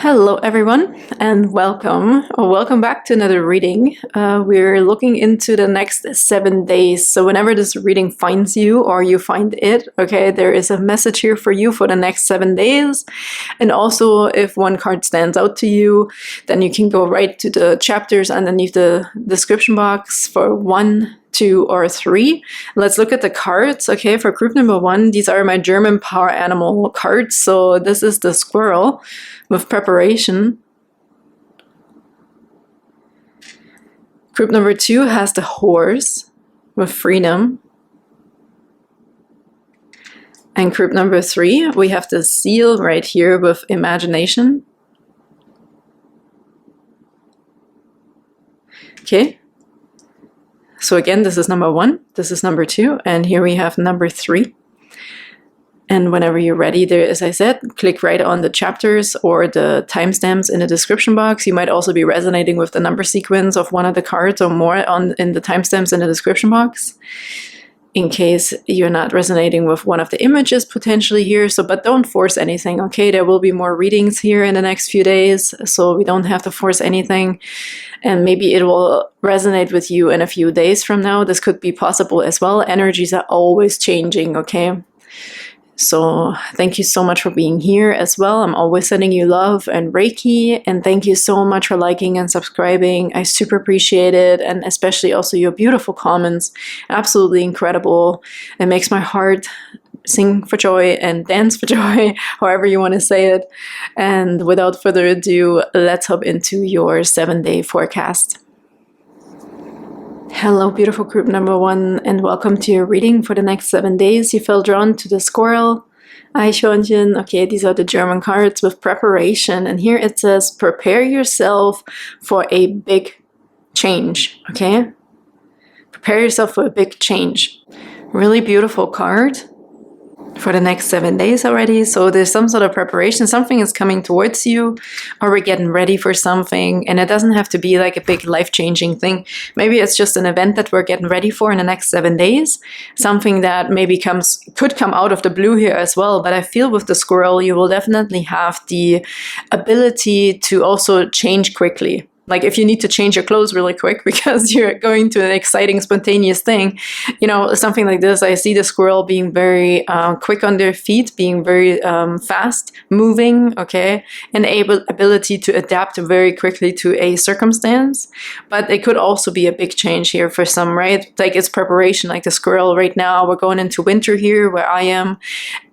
Hello everyone and welcome back to another reading. We're looking into the next 7 days. So whenever this reading finds you or you find it, okay, there is a message here for you for the next 7 days. And also if one card stands out to you, then you can go right to the chapters underneath the description box for 1, 2, or 3. Let's look at the cards. Okay, for group number 1, these are my German power animal cards. So this is the squirrel with preparation. Group number 2 has the horse with freedom. And group number 3, we have the seal right here with imagination. Okay. So again, this is number 1, this is number 2, and here we have number 3. And whenever you're ready, there, as I said, click right on the chapters or the timestamps in the description box. You might also be resonating with the number sequence of one of the cards or more in the timestamps in the description box, in case you're not resonating with one of the images potentially here. So, but don't force anything, okay? There will be more readings here in the next few days, so we don't have to force anything. And maybe it will resonate with you in a few days from now. This could be possible as well. Energies are always changing, okay? So thank you so much for being here as well. I'm always sending you love and Reiki, and thank you so much for liking and subscribing. I super appreciate it, and especially also your beautiful comments. Absolutely incredible. It makes my heart sing for joy and dance for joy, however you want to say it. And without further ado, let's hop into your 7-day forecast. Hello, beautiful group number 1, and welcome to your reading for the next 7 days. You felt drawn to the squirrel, Eichhörnchen. Okay, these are the German cards with preparation, and here it says, prepare yourself for a big change, okay? Prepare yourself for a big change. Really beautiful card for the next 7 days already. So there's some sort of preparation, something is coming towards you, or we're getting ready for something, and it doesn't have to be like a big life-changing thing. Maybe it's just an event that we're getting ready for in the next 7 days, something that maybe could come out of the blue here as well. But I feel with the squirrel, you will definitely have the ability to also change quickly. Like if you need to change your clothes really quick because you're going to an exciting, spontaneous thing, you know, something like this. I see the squirrel being very quick on their feet, being very fast moving, okay, and ability to adapt very quickly to a circumstance. But it could also be a big change here for some, right? Like it's preparation, like the squirrel right now. We're going into winter here where I am,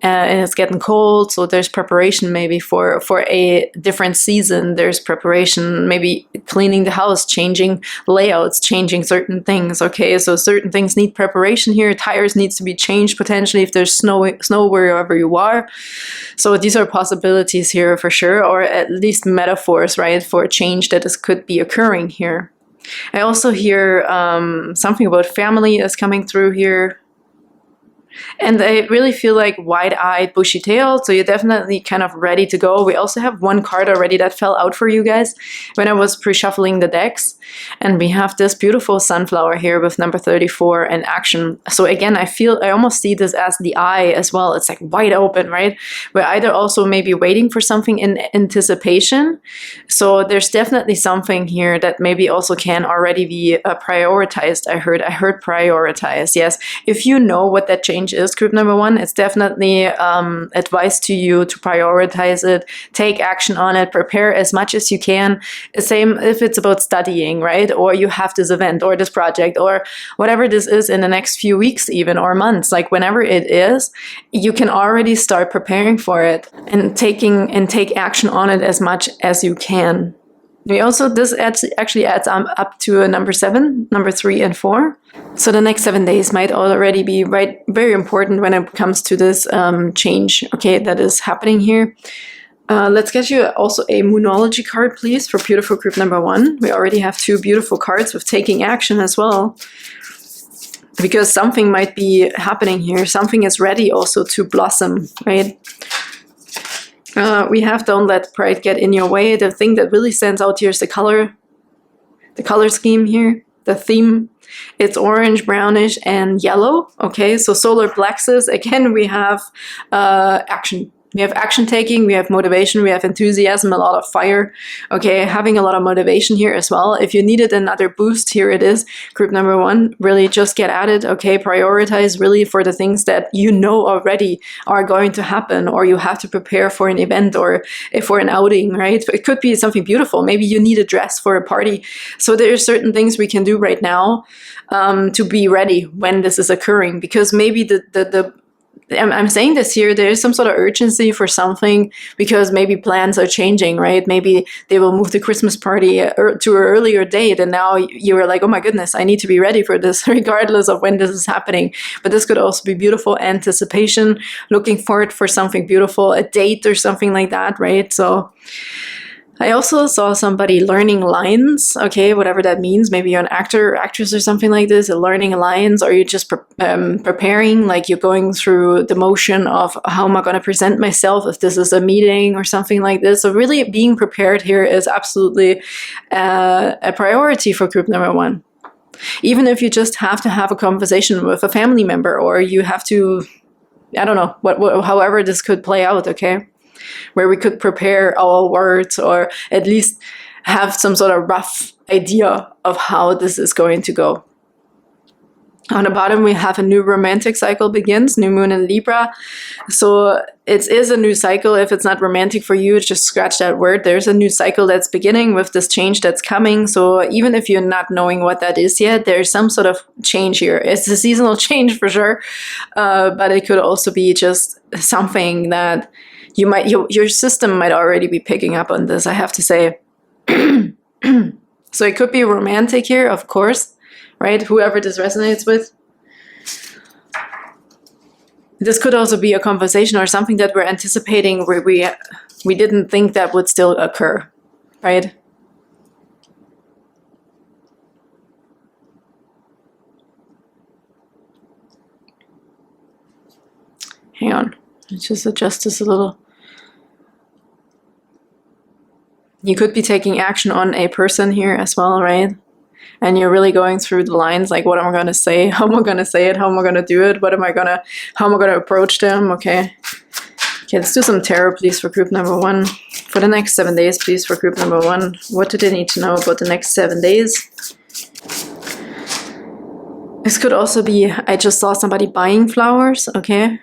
and it's getting cold. So there's preparation maybe for a different season. There's preparation, maybe cleaning the house, changing layouts, changing certain things. Okay, so certain things need preparation here. Tires needs to be changed potentially if there's snow wherever you are. So these are possibilities here for sure, or at least metaphors, right, for a change that could be occurring here. I also hear something about family is coming through here. And I really feel like wide-eyed, bushy-tailed, so you're definitely kind of ready to go. We also have one card already that fell out for you guys when I was pre-shuffling the decks. And we have this beautiful sunflower here with number 34 and action. So again, I almost see this as the eye as well. It's like wide open, right? We're either also maybe waiting for something in anticipation. So there's definitely something here that maybe also can already be prioritized. I heard prioritize. Yes, if you know what that change is, group number 1, it's definitely advice to you to prioritize it, take action on it, prepare as much as you can. Same if it's about studying, right? Or you have this event or this project or whatever this is in the next few weeks even, or months, like whenever it is, you can already start preparing for it and take action on it as much as you can. We also, this actually adds up to a number 7, number 3 and 4. So the next 7 days might already be very important when it comes to this change, okay, that is happening here. Let's get you also a Moonology card, please, for beautiful group number 1. We already have 2 beautiful cards with taking action as well, because something might be happening here. Something is ready also to blossom, right? We have don't let pride get in your way. The thing that really stands out here is the color scheme here, the theme. It's orange, brownish, and yellow. Okay, so solar plexus. Again, we have action. We have action taking, we have motivation, we have enthusiasm, a lot of fire. Okay, having a lot of motivation here as well. If you needed another boost, here it is. Group number 1, really just get at it. Okay, prioritize really for the things that you know already are going to happen, or you have to prepare for an event or for an outing, right? It could be something beautiful. Maybe you need a dress for a party. So there are certain things we can do right now to be ready when this is occurring, because maybe I'm saying this here, there is some sort of urgency for something, because maybe plans are changing, right? Maybe they will move the Christmas party to an earlier date, and now you are like, oh my goodness, I need to be ready for this regardless of when this is happening. But this could also be beautiful anticipation, looking forward for something beautiful, a date or something like that, right? So I also saw somebody learning lines, okay, whatever that means. Maybe you're an actor or actress or something like this, learning lines, or you're just preparing, like you're going through the motion of how am I going to present myself if this is a meeting or something like this. So really being prepared here is absolutely a priority for group number 1. Even if you just have to have a conversation with a family member, or you have to, I don't know, however this could play out, okay? Where we could prepare our words, or at least have some sort of rough idea of how this is going to go. On the bottom, we have a new romantic cycle begins, new moon in Libra. So it is a new cycle. If it's not romantic for you, just scratch that word. There's a new cycle that's beginning with this change that's coming. So even if you're not knowing what that is yet, there's some sort of change here. It's a seasonal change for sure, but it could also be just something that your system might already be picking up on this, I have to say. So it could be romantic here, of course, right? Whoever this resonates with. This could also be a conversation or something that we're anticipating where we didn't think that would still occur, right? Hang on, let's just adjust this a little. You could be taking action on a person here as well, right? And you're really going through the lines, like, what am I going to say? How am I going to say it? How am I going to do it? How am I going to approach them? Okay. Okay, let's do some tarot, please, for group number 1. For the next 7 days, please, for group number 1. What do they need to know about the next 7 days? This could also be, I just saw somebody buying flowers, okay?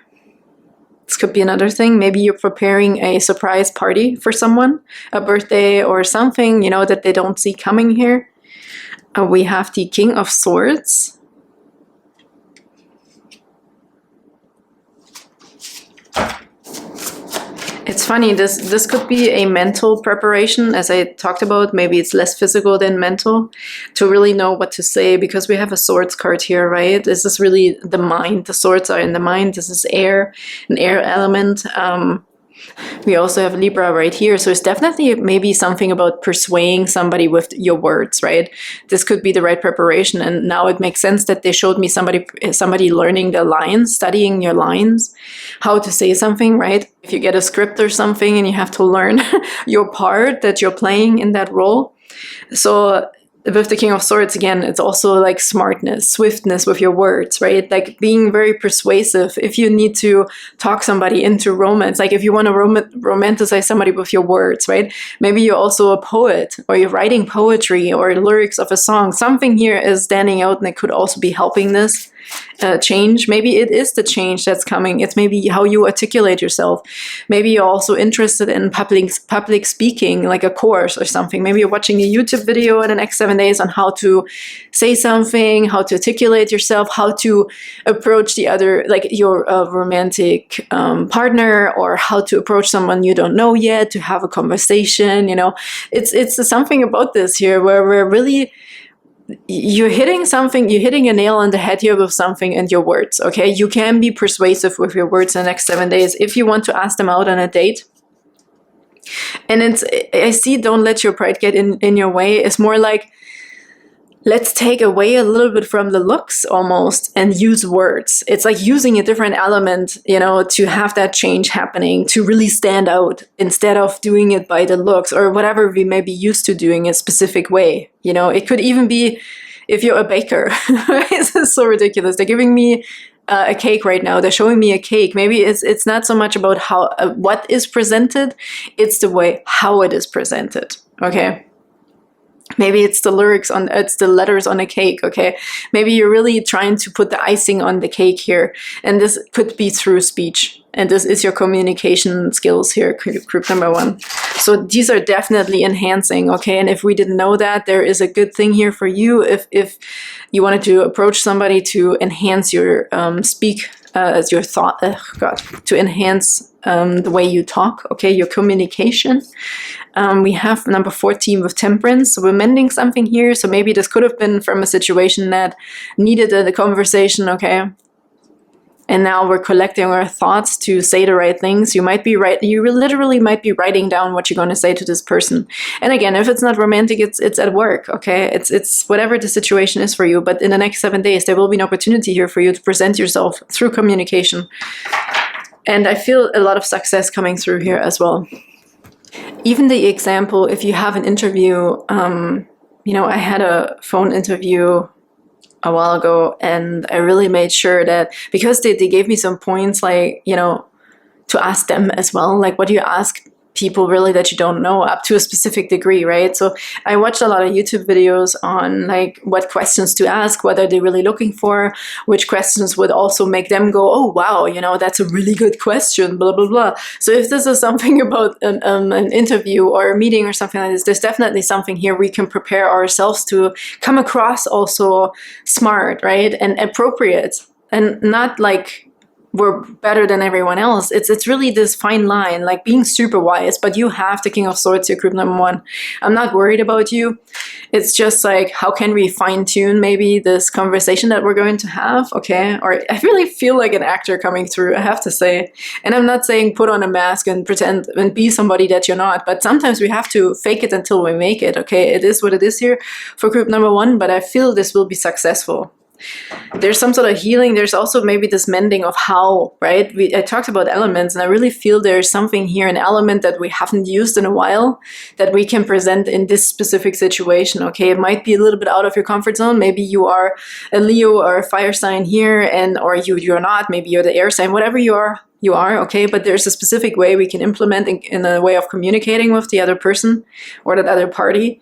This could be another thing. Maybe you're preparing a surprise party for someone, a birthday or something, you know, that they don't see coming here. We have the King of Swords. It's funny, this could be a mental preparation, as I talked about. Maybe it's less physical than mental, to really know what to say, because we have a swords card here, right? This is really the mind. The swords are in the mind. This is air, an air element. We also have Libra right here. So it's definitely maybe something about persuading somebody with your words, right? This could be the right preparation. And now it makes sense that they showed me somebody learning the lines, studying your lines, how to say something, right? If you get a script or something and you have to learn your part that you're playing in that role. So with the King of Swords, again, it's also like smartness, swiftness with your words, right? Like being very persuasive. If you need to talk somebody into romance, like if you want to romanticize somebody with your words, right? Maybe you're also a poet, or you're writing poetry or lyrics of a song. Something here is standing out, and it could also be helping this change. Maybe it is the change that's coming. It's maybe how you articulate yourself. Maybe you're also interested in public speaking, like a course or something. Maybe you're watching a YouTube video in the next 7 days on how to say something, how to articulate yourself, how to approach the other, like your romantic partner, or how to approach someone you don't know yet, to have a conversation. You know, it's something about this here where we're really, you're hitting a nail on the head here with something in your words, okay? You can be persuasive with your words in the next 7 days if you want to ask them out on a date. And I see don't let your pride get in your way. It's more like, let's take away a little bit from the looks almost and use words. It's like using a different element, you know, to have that change happening, to really stand out, instead of doing it by the looks or whatever we may be used to doing a specific way. You know, it could even be if you're a baker. This is so ridiculous. They're giving me a cake right now. They're showing me a cake. Maybe it's not so much about how what is presented, it's the way how it is presented. Okay. Maybe it's the it's the letters on a cake, okay? Maybe you're really trying to put the icing on the cake here, and this could be through speech. And this is your communication skills here, group number 1. So these are definitely enhancing, okay? And if we didn't know that, there is a good thing here for you if you wanted to approach somebody to enhance your as your thought, to enhance the way you talk, okay, your communication. We have number 14 with temperance, so we're mending something here. So maybe this could have been from a situation that needed a conversation, okay? And now we're collecting our thoughts to say the right things. You might be right. You literally might be writing down what you're going to say to this person. And again, if it's not romantic, it's at work, okay? It's whatever the situation is for you. But in the next 7 days, there will be an opportunity here for you to present yourself through communication. And I feel a lot of success coming through here as well. Even the example, if you have an interview, you know, I had a phone interview a while ago, and I really made sure that, because they gave me some points, like, you know, to ask them as well, like, what do you ask people really that you don't know, up to a specific degree, right? So I watched a lot of YouTube videos on like what questions to ask, what are they really looking for, which questions would also make them go, oh wow, you know, that's a really good question, blah blah blah. So if this is something about an interview or a meeting or something like this, there's definitely something here we can prepare ourselves to come across also smart, right, and appropriate, and not like we're better than everyone else. It's really this fine line, like being super wise, but you have the King of Swords here, group number 1. I'm not worried about you. It's just like, how can we fine tune maybe this conversation that we're going to have, okay? Or I really feel like an actor coming through, I have to say. And I'm not saying put on a mask and pretend and be somebody that you're not, but sometimes we have to fake it until we make it, okay? It is what it is here for group number 1, but I feel this will be successful. There's some sort of healing. There's also maybe this mending of how, right? I talked about elements, and I really feel there's something here, an element that we haven't used in a while that we can present in this specific situation, okay? It might be a little bit out of your comfort zone. Maybe you are a Leo or a fire sign here, or you're not. Maybe you're the air sign, whatever you are, okay? But there's a specific way we can implement in a way of communicating with the other person or that other party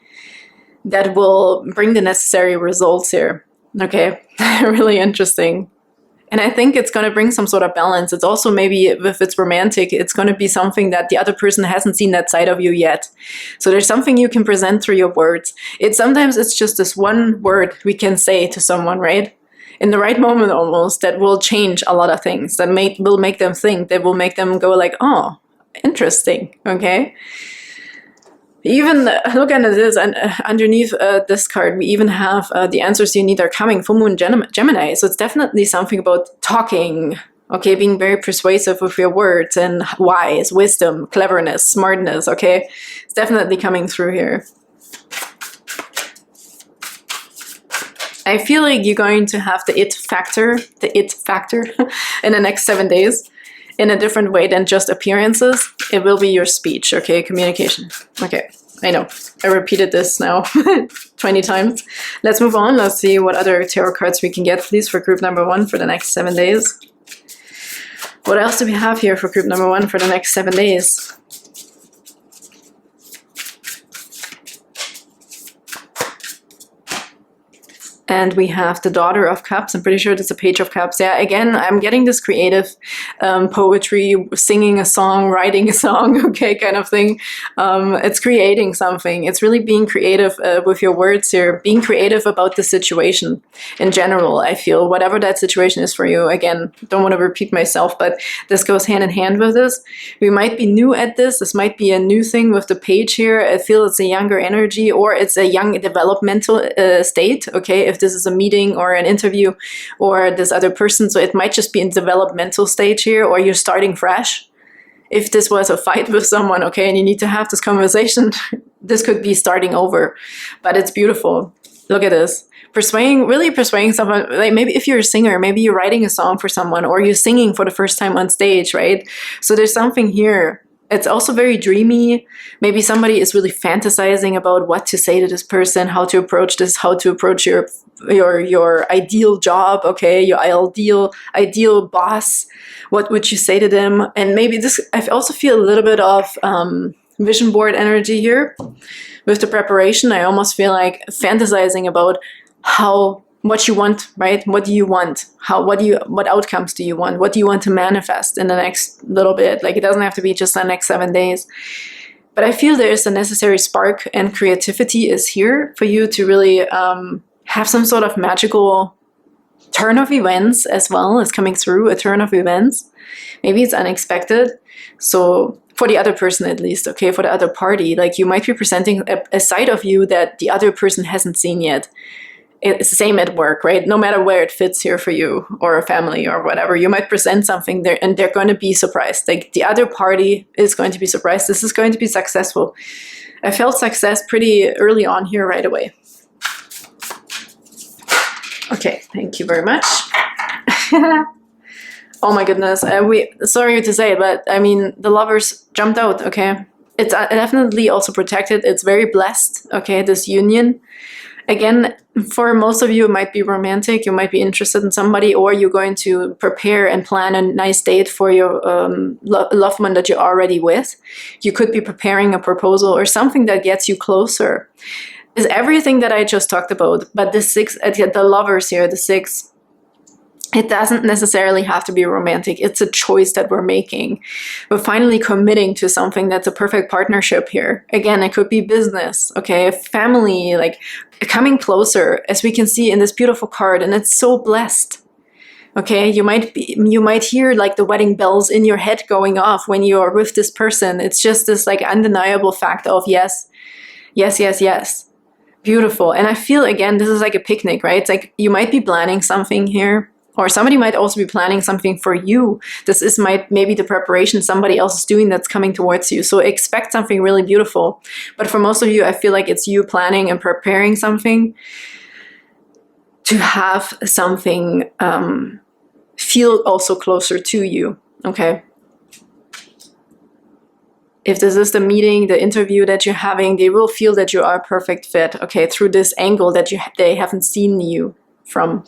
that will bring the necessary results here. Okay, really interesting. And I think it's going to bring some sort of balance. It's also maybe, if it's romantic, it's going to be something that the other person hasn't seen that side of you yet. So there's something you can present through your words. Sometimes it's just this one word we can say to someone, right? In the right moment almost, that will change a lot of things, that will make them think, that will make them go like, oh, interesting, okay? Even look at this, and underneath this card, we even have the answers you need are coming. Full Moon Gemini. So it's definitely something about talking, okay, being very persuasive with your words, and wise, wisdom, cleverness, smartness, okay? It's definitely coming through here. I feel like you're going to have the it factor in the next 7 days. In a different way than just appearances. It will be your speech, okay? Communication. Okay, I know. I repeated this now 20 times. Let's move on. Let's see what other tarot cards we can get, please, for group number 1 for the next 7 days. What else do we have here for group number 1 for the next 7 days? And we have the Daughter of Cups. I'm pretty sure that's a Page of Cups. Yeah, again, I'm getting this creative poetry, singing a song, writing a song, okay, kind of thing. It's creating something. It's really being creative with your words here, being creative about the situation in general, I feel. Whatever that situation is for you. Again, don't want to repeat myself, but this goes hand in hand with this. We might be new at this. This might be a new thing with the page here. I feel it's a younger energy, or it's a young developmental state, okay, if this is a meeting or an interview or this other person. So it might just be in developmental stage here, or you're starting fresh. If this was a fight with someone, okay, and you need to have this conversation, this could be starting over, but it's beautiful. Look at this. Really persuading someone, like maybe if you're a singer, maybe you're writing a song for someone, or you're singing for the first time on stage, right? So there's something here It's also very dreamy. Maybe somebody is really fantasizing about what to say to this person, how to approach this, how to approach your ideal job, okay, your ideal boss. What would you say to them? And maybe this, I also feel a little bit of vision board energy here with the preparation. I almost feel like fantasizing about what you want, right? What do you want? What outcomes do you want? What do you want to manifest in the next little bit? Like, it doesn't have to be just the next 7 days. But I feel there's a necessary spark, and creativity is here for you to really have some sort of magical turn of events as well as coming through, a turn of events. Maybe it's unexpected. So for the other person at least, okay, for the other party, like you might be presenting a side of you that the other person hasn't seen yet. It's the same at work, right? No matter where it fits here for you or a family or whatever, you might present something there and they're going to be surprised. Like the other party is going to be surprised. This is going to be successful. I felt success pretty early on here right away. Okay, thank you very much. Oh my goodness. Sorry to say, but I mean, the Lovers jumped out, okay? It's definitely also protected. It's very blessed, okay, this union. Again, for most of you, it might be romantic. You might be interested in somebody, or you're going to prepare and plan a nice date for your loved one that you're already with. You could be preparing a proposal or something that gets you closer. Is everything that I just talked about, but the 6, the Lovers here, the 6, it doesn't necessarily have to be romantic. It's a choice that we're making. We're finally committing to something that's a perfect partnership here. Again, it could be business, okay, family, like coming closer, as we can see in this beautiful card, and it's so blessed. Okay, you might hear like the wedding bells in your head going off when you are with this person. It's just this like undeniable fact of yes, yes, yes, yes. Beautiful. And I feel, again, this is like a picnic, right? It's like you might be planning something here. Or somebody might also be planning something for you. This is maybe the preparation somebody else is doing that's coming towards you. So expect something really beautiful. But for most of you, I feel like it's you planning and preparing something to have something feel also closer to you, okay? If this is the meeting, the interview that you're having, they will feel that you are a perfect fit, okay, through this angle that they haven't seen you from.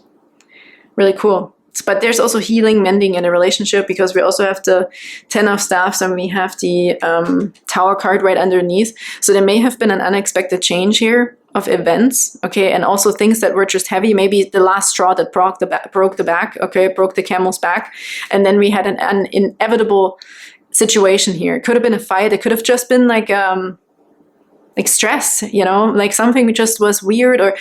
Really cool. But there's also healing, mending in a relationship, because we also have the 10 of Staffs and we have the Tower card right underneath. So there may have been an unexpected change here of events, okay, and also things that were just heavy. Maybe the last straw that broke the back, okay, broke the camel's back. And then we had an inevitable situation here. It could have been a fight. It could have just been like stress, you know, like something just was weird, or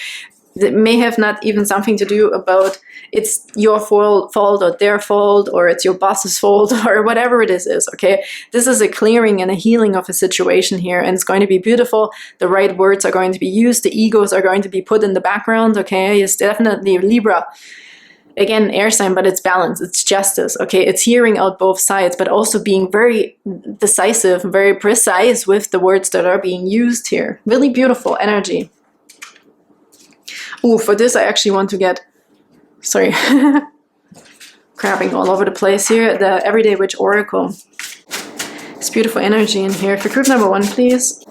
it may have not even something to do about it's your fault or their fault, or it's your boss's fault, or whatever it is, okay? This is a clearing and a healing of a situation here, and it's going to be beautiful. The right words are going to be used. The egos are going to be put in the background, okay? It's definitely Libra. Again, air sign, but it's balance, it's justice, okay? It's hearing out both sides, but also being very decisive, very precise with the words that are being used here. Really beautiful energy. Ooh, for this, I actually want to get, sorry, crabbing all over the place here, the Everyday Witch Oracle. It's beautiful energy in here. For group number 1, please.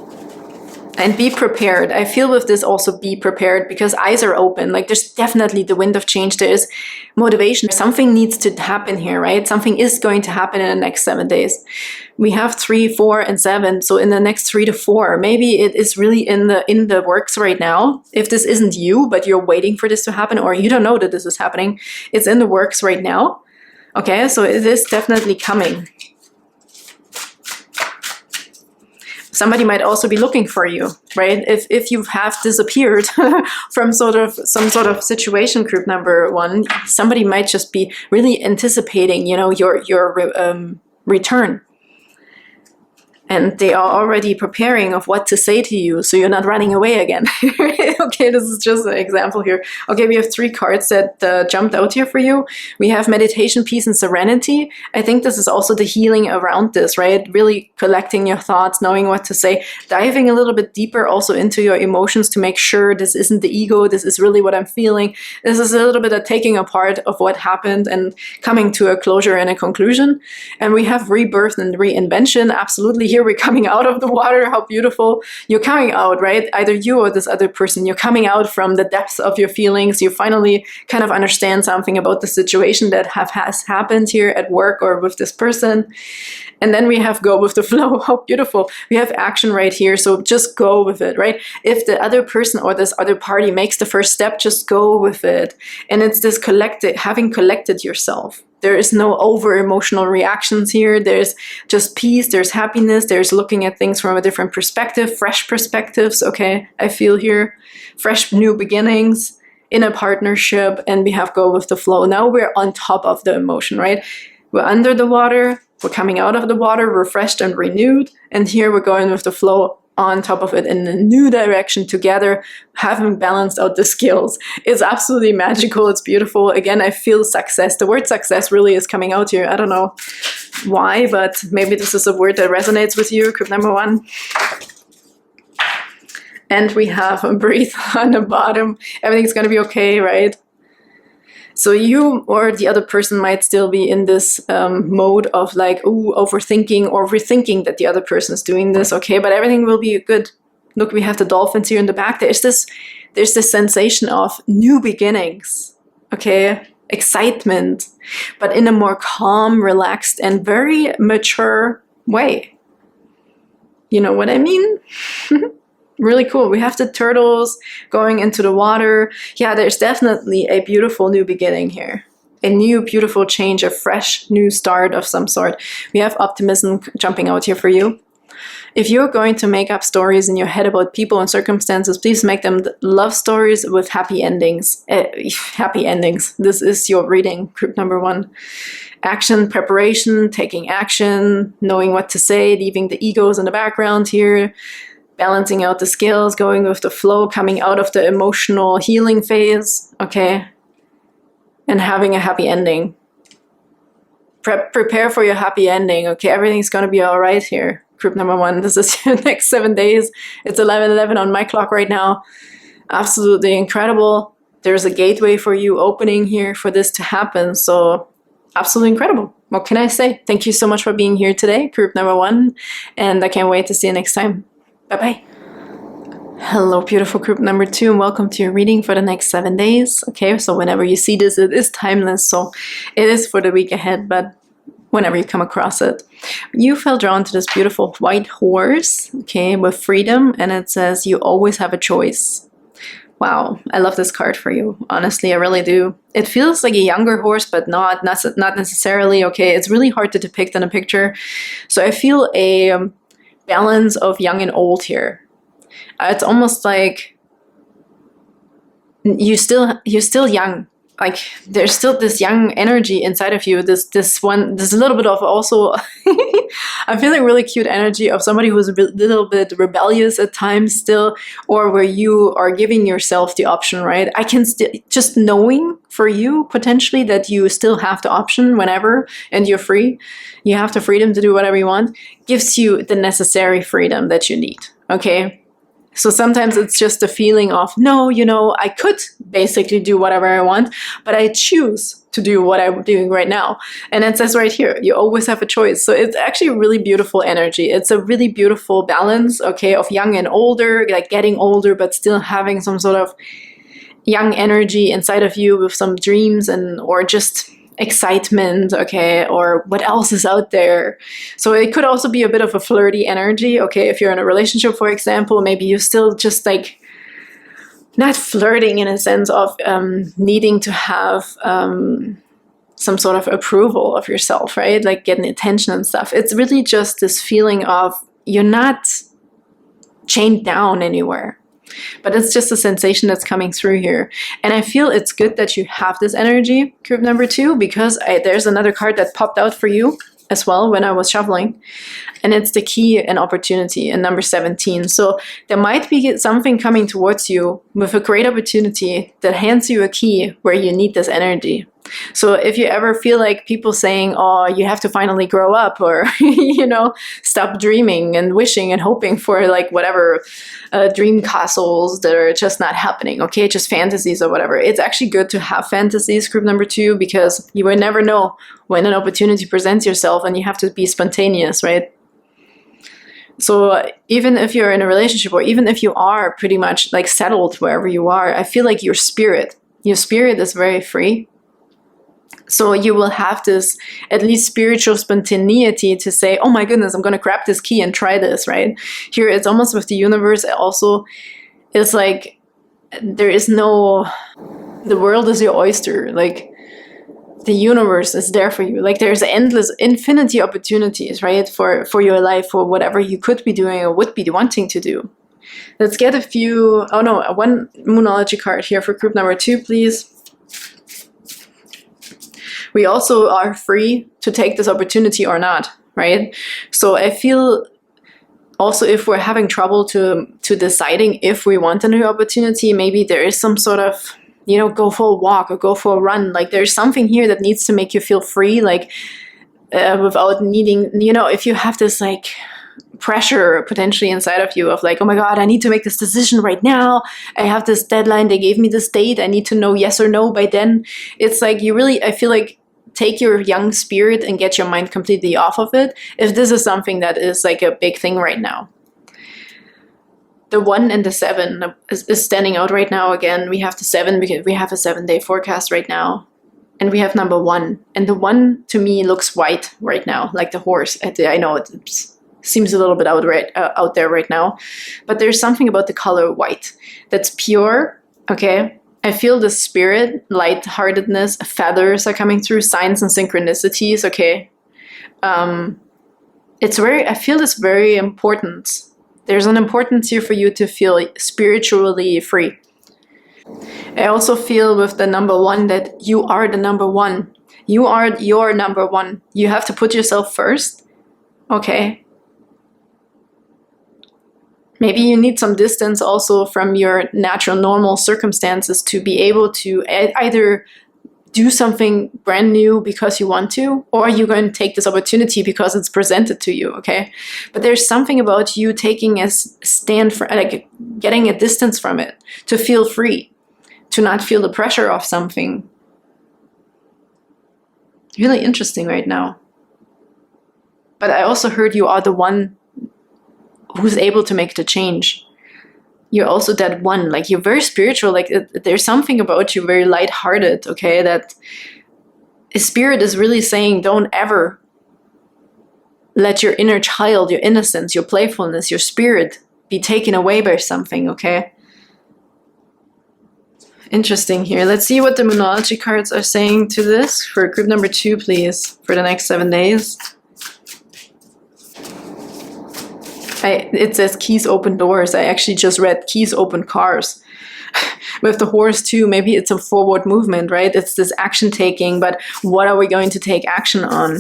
And be prepared. I feel with this also be prepared, because eyes are open. Like there's definitely the wind of change. There is motivation. Something needs to happen here, right? Something is going to happen in the next 7 days. We have 3, 4, and 7. So in the next 3 to 4, maybe it is really in the works right now. If this isn't you, but you're waiting for this to happen, or you don't know that this is happening, it's in the works right now. Okay, so it is definitely coming. Somebody might also be looking for you, right? If you have disappeared from some sort of situation, group number 1, somebody might just be really anticipating, you know, your return. and they are already preparing of what to say to you, so you're not running away again. Okay, this is just an example here. Okay, we have 3 cards that jumped out here for you. We have meditation, peace, and serenity. I think this is also the healing around this, right? Really collecting your thoughts, knowing what to say, diving a little bit deeper also into your emotions to make sure this isn't the ego, this is really what I'm feeling. This is a little bit of taking apart of what happened and coming to a closure and a conclusion. And we have rebirth and reinvention. Absolutely, here we're coming out of the water. How beautiful. You're coming out, right? Either you or this other person. You're coming out from the depths of your feelings. You finally kind of understand something about the situation that has happened here at work or with this person. And then we have go with the flow. How beautiful. We have action right here. So just go with it, right? If the other person or this other party makes the first step, just go with it. And it's this having collected yourself. There is no over emotional reactions here. There's just peace, there's happiness, there's looking at things from a different perspective, fresh perspectives, okay? I feel here, fresh new beginnings in a partnership, and we have go with the flow. Now we're on top of the emotion, right? We're under the water, we're coming out of the water, refreshed and renewed, and here we're going with the flow on top of it in a new direction together, having balanced out the skills. It's absolutely magical. It's beautiful. Again, I feel success. The word success really is coming out here. I don't know why, but maybe this is a word that resonates with you, group number 1. And we have a breathe on the bottom. Everything's going to be okay, right? So you or the other person might still be in this mode of like, ooh, overthinking or rethinking that the other person is doing this, okay, but everything will be good. Look, we have the dolphins here in the back. There's this sensation of new beginnings, okay, excitement, but in a more calm, relaxed, and very mature way. You know what I mean? Really cool. We have the turtles going into the water. Yeah, there's definitely a beautiful new beginning here. A new beautiful change, a fresh new start of some sort. We have optimism jumping out here for you. If you're going to make up stories in your head about people and circumstances, please make them love stories with happy endings. Happy endings. This is your reading, group number 1. Action, preparation, taking action, knowing what to say, leaving the egos in the background here. Balancing out the scales, going with the flow, coming out of the emotional healing phase, okay? And having a happy ending. Prepare for your happy ending, okay? Everything's gonna be all right here. Group number 1, this is your next 7 days. It's 11:11 on my clock right now. Absolutely incredible. There's a gateway for you opening here for this to happen, so absolutely incredible. What can I say? Thank you so much for being here today, group number 1, and I can't wait to see you next time. Bye-bye. Hello, beautiful group number 2, and welcome to your reading for the next 7 days. Okay, so whenever you see this, it is timeless, so it is for the week ahead, but whenever you come across it. You felt drawn to this beautiful white horse, okay, with freedom, and it says you always have a choice. Wow, I love this card for you. Honestly, I really do. It feels like a younger horse, but not necessarily, okay? It's really hard to depict in a picture. So I feel a balance of young and old here. It's almost like you're still young. Like there's still this young energy inside of you. There's a little bit of also I'm feeling really cute energy of somebody who's a little bit rebellious at times still, or where you are giving yourself the option, right? I can still, just knowing for you potentially that you still have the option whenever and you're free, you have the freedom to do whatever you want, gives you the necessary freedom that you need, okay? So sometimes it's just a feeling of, no, you know, I could basically do whatever I want, but I choose to do what I'm doing right now. And it says right here, you always have a choice. So it's actually a really beautiful energy. It's a really beautiful balance, okay, of young and older, like getting older, but still having some sort of young energy inside of you with some dreams and, or just excitement, okay, or what else is out there. So it could also be a bit of a flirty energy, okay, if you're in a relationship, for example, maybe you're still just like not flirting in a sense of needing to have some sort of approval of yourself, right, like getting attention and stuff. It's really just this feeling of you're not chained down anywhere. But it's just a sensation that's coming through here. And I feel it's good that you have this energy, group number 2, because there's another card that popped out for you. as well when I was shuffling. And it's the key and opportunity in number 17. So there might be something coming towards you with a great opportunity that hands you a key where you need this energy. So if you ever feel like people saying, oh, you have to finally grow up, or, you know, stop dreaming and wishing and hoping for like whatever dream castles that are just not happening, okay, just fantasies or whatever. It's actually good to have fantasies, group number 2, because you will never know when an opportunity presents yourself, and you have to be spontaneous, right? So even if you're in a relationship, or even if you are pretty much like settled wherever you are, I feel like your spirit is very free. So you will have this at least spiritual spontaneity to say, oh my goodness, I'm going to grab this key and try this, right? Here it's almost with the universe also, it's like there is no, the world is your oyster. Like the universe is there for you. Like there's endless, infinity opportunities, right? For your life, for whatever you could be doing or would be wanting to do. Let's get one Moonology card here for group number 2, please. We also are free to take this opportunity or not, right? So I feel also if we're having trouble to deciding if we want a new opportunity, maybe there is some sort of, you know, go for a walk or go for a run. Like there's something here that needs to make you feel free, like without needing, you know, if you have this like pressure potentially inside of you of like, oh my God, I need to make this decision right now. I have this deadline. They gave me this date. I need to know yes or no by then. It's like you really, I feel like, take your young spirit and get your mind completely off of it if this is something that is like a big thing right now. The 1 and the 7 is standing out right now. Again, we have the 7 because we have a 7-day forecast right now. And we have number 1. And the 1 to me looks white right now, like the horse. I know it seems a little bit out there right now. But there's something about the color white that's pure, okay? I feel the spirit, lightheartedness, feathers are coming through, signs and synchronicities, okay? I feel it's very important. There's an importance here for you to feel spiritually free. I also feel with the number 1 that you are the number 1. You are your number 1. You have to put yourself first, okay? Maybe you need some distance also from your natural, normal circumstances to be able to either do something brand new because you want to, or you're going to take this opportunity because it's presented to you, okay? But there's something about you taking a stand for, like getting a distance from it, to feel free, to not feel the pressure of something. Really interesting right now. But I also heard you are the one who's able to make the change. You're also that one, like you're very spiritual, like there's something about you very lighthearted, okay, that spirit is really saying don't ever let your inner child, your innocence, your playfulness, your spirit be taken away by something, okay? Interesting here. Let's see what the Moonology cards are saying to this for group number 2, please, for the next 7 days. It says keys open doors. I actually just read keys open cars. With the horse too, maybe it's a forward movement, right? It's this action taking, but what are we going to take action on?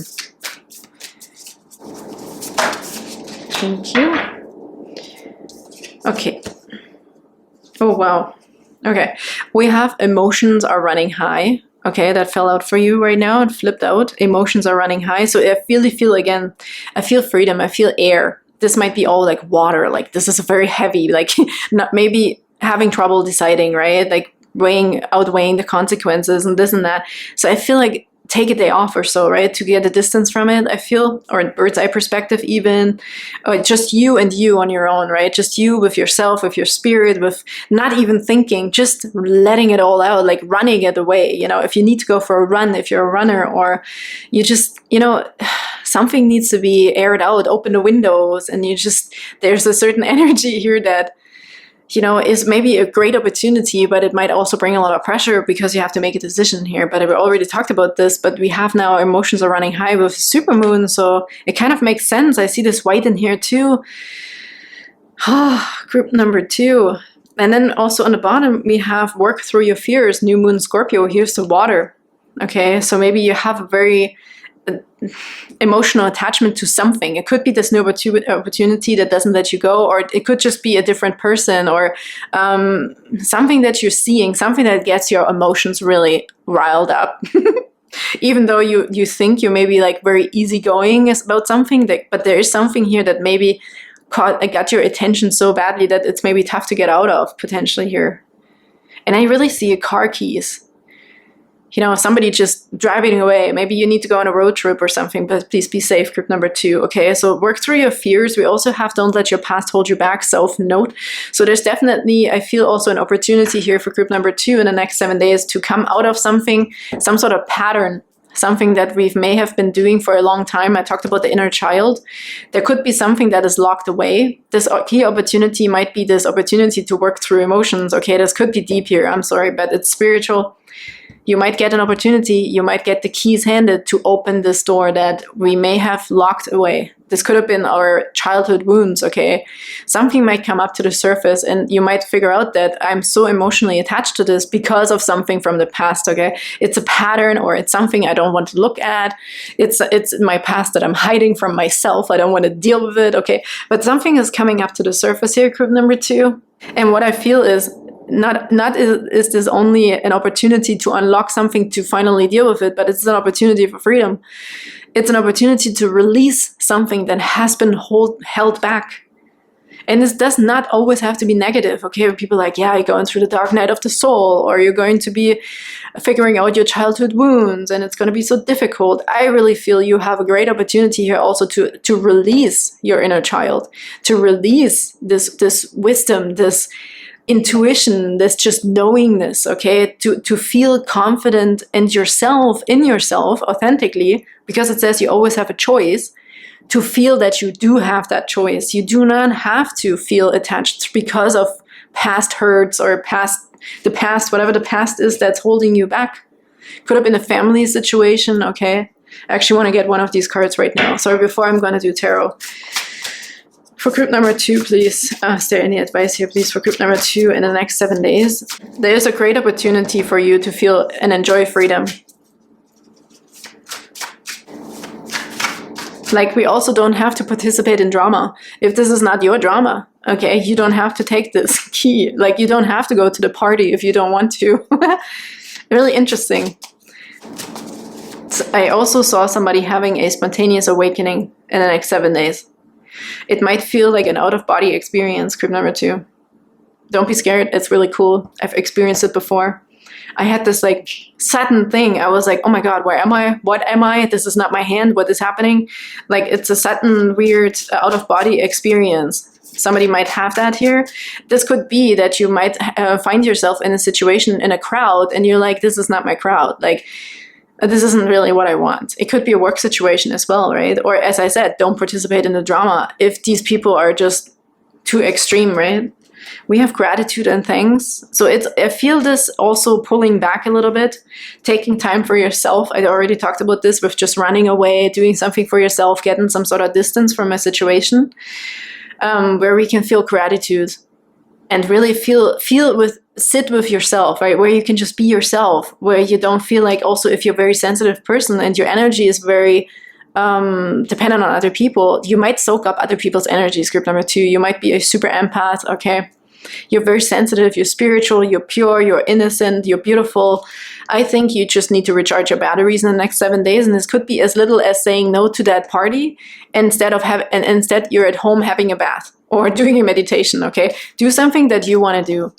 Thank you. Okay. Oh, wow. Okay. We have emotions are running high. Okay, that fell out for you right now. It flipped out. Emotions are running high. So I really feel, again, I feel freedom. I feel air. This might be all like water. Like this is very heavy, like not maybe having trouble deciding, right? Like outweighing the consequences and this and that. So I feel like take a day off or so, right? To get a distance from it, I feel, or a bird's eye perspective even, or just you and you on your own, right? Just you with yourself, with your spirit, with not even thinking, just letting it all out, like running it away. You know, if you need to go for a run, if you're a runner, or you just, you know, something needs to be aired out, open the windows, and there's a certain energy here that, you know, is maybe a great opportunity, but it might also bring a lot of pressure because you have to make a decision here. But we already talked about this, but we have now emotions are running high with supermoon, so it kind of makes sense. I see this white in here too. Group number 2. And then also on the bottom, we have work through your fears, new moon Scorpio. Here's the water. Okay, so maybe you have a very emotional attachment to something. It could be this new opportunity that doesn't let you go, or it could just be a different person, or something that you're seeing, something that gets your emotions really riled up. Even though you think you're maybe like very easygoing about something, but there is something here that maybe got your attention so badly that it's maybe tough to get out of, potentially here. And I really see car keys. You know, somebody just driving away. Maybe you need to go on a road trip or something, but please be safe, group number 2. Okay, so work through your fears. We also have don't let your past hold you back, self-note. So there's definitely, I feel also an opportunity here for group number 2 in the next 7 days to come out of something, some sort of pattern, something that we may have been doing for a long time. I talked about the inner child. There could be something that is locked away. This key opportunity might be this opportunity to work through emotions. Okay, this could be deep here. I'm sorry, but it's spiritual. You might get an opportunity, you might get the keys handed to open this door that we may have locked away. This could have been our childhood wounds, okay? Something might come up to the surface and you might figure out that I'm so emotionally attached to this because of something from the past, okay? It's a pattern, or it's something I don't want to look at. It's my past that I'm hiding from myself. I don't want to deal with it, okay? But something is coming up to the surface here, group number 2. And what I feel is, is this only an opportunity to unlock something to finally deal with it, but it's an opportunity for freedom. It's an opportunity to release something that has been held back. And this does not always have to be negative, okay? People are like, yeah, you're going through the dark night of the soul, or you're going to be figuring out your childhood wounds, and it's going to be so difficult. I really feel you have a great opportunity here also to release your inner child, to release this wisdom, this intuition, this just knowingness, okay, to feel confident in yourself authentically, because it says you always have a choice, to feel that you do have that choice. You do not have to feel attached because of past hurts or the past, whatever the past is that's holding you back. Could have been a family situation, okay? I actually want to get one of these cards right now. Sorry, before I'm going to do tarot. For group number 2, please, is there any advice here, please, for group number 2 in the next 7 days? There is a great opportunity for you to feel and enjoy freedom. Like, we also don't have to participate in drama. If this is not your drama, okay, you don't have to take this key. Like, you don't have to go to the party if you don't want to. Really interesting. I also saw somebody having a spontaneous awakening in the next 7 days. It might feel like an out-of-body experience, group number 2. Don't be scared. It's really cool. I've experienced it before. I had this like sudden thing. I was like, oh my God, where am I? What am I? This is not my hand. What is happening? Like, it's a sudden, weird, out-of-body experience. Somebody might have that here. This could be that you might find yourself in a situation in a crowd and you're like, this is not my crowd. Like, this isn't really what I want. It could be a work situation as well, right? Or as I said, don't participate in the drama if these people are just too extreme, right? We have gratitude and thanks. So I feel this also pulling back a little bit, taking time for yourself. I already talked about this with just running away, doing something for yourself, getting some sort of distance from a situation, where we can feel gratitude and really sit with yourself, right? Where you can just be yourself, where you don't feel like, also if you're a very sensitive person and your energy is very dependent on other people, you might soak up other people's energies, group number 2. You might be a super empath, okay? You're very sensitive, you're spiritual, you're pure, you're innocent, you're beautiful. I think you just need to recharge your batteries in the next 7 days, and this could be as little as saying no to that party instead you're at home having a bath or doing a meditation, okay? Do something that you want to do.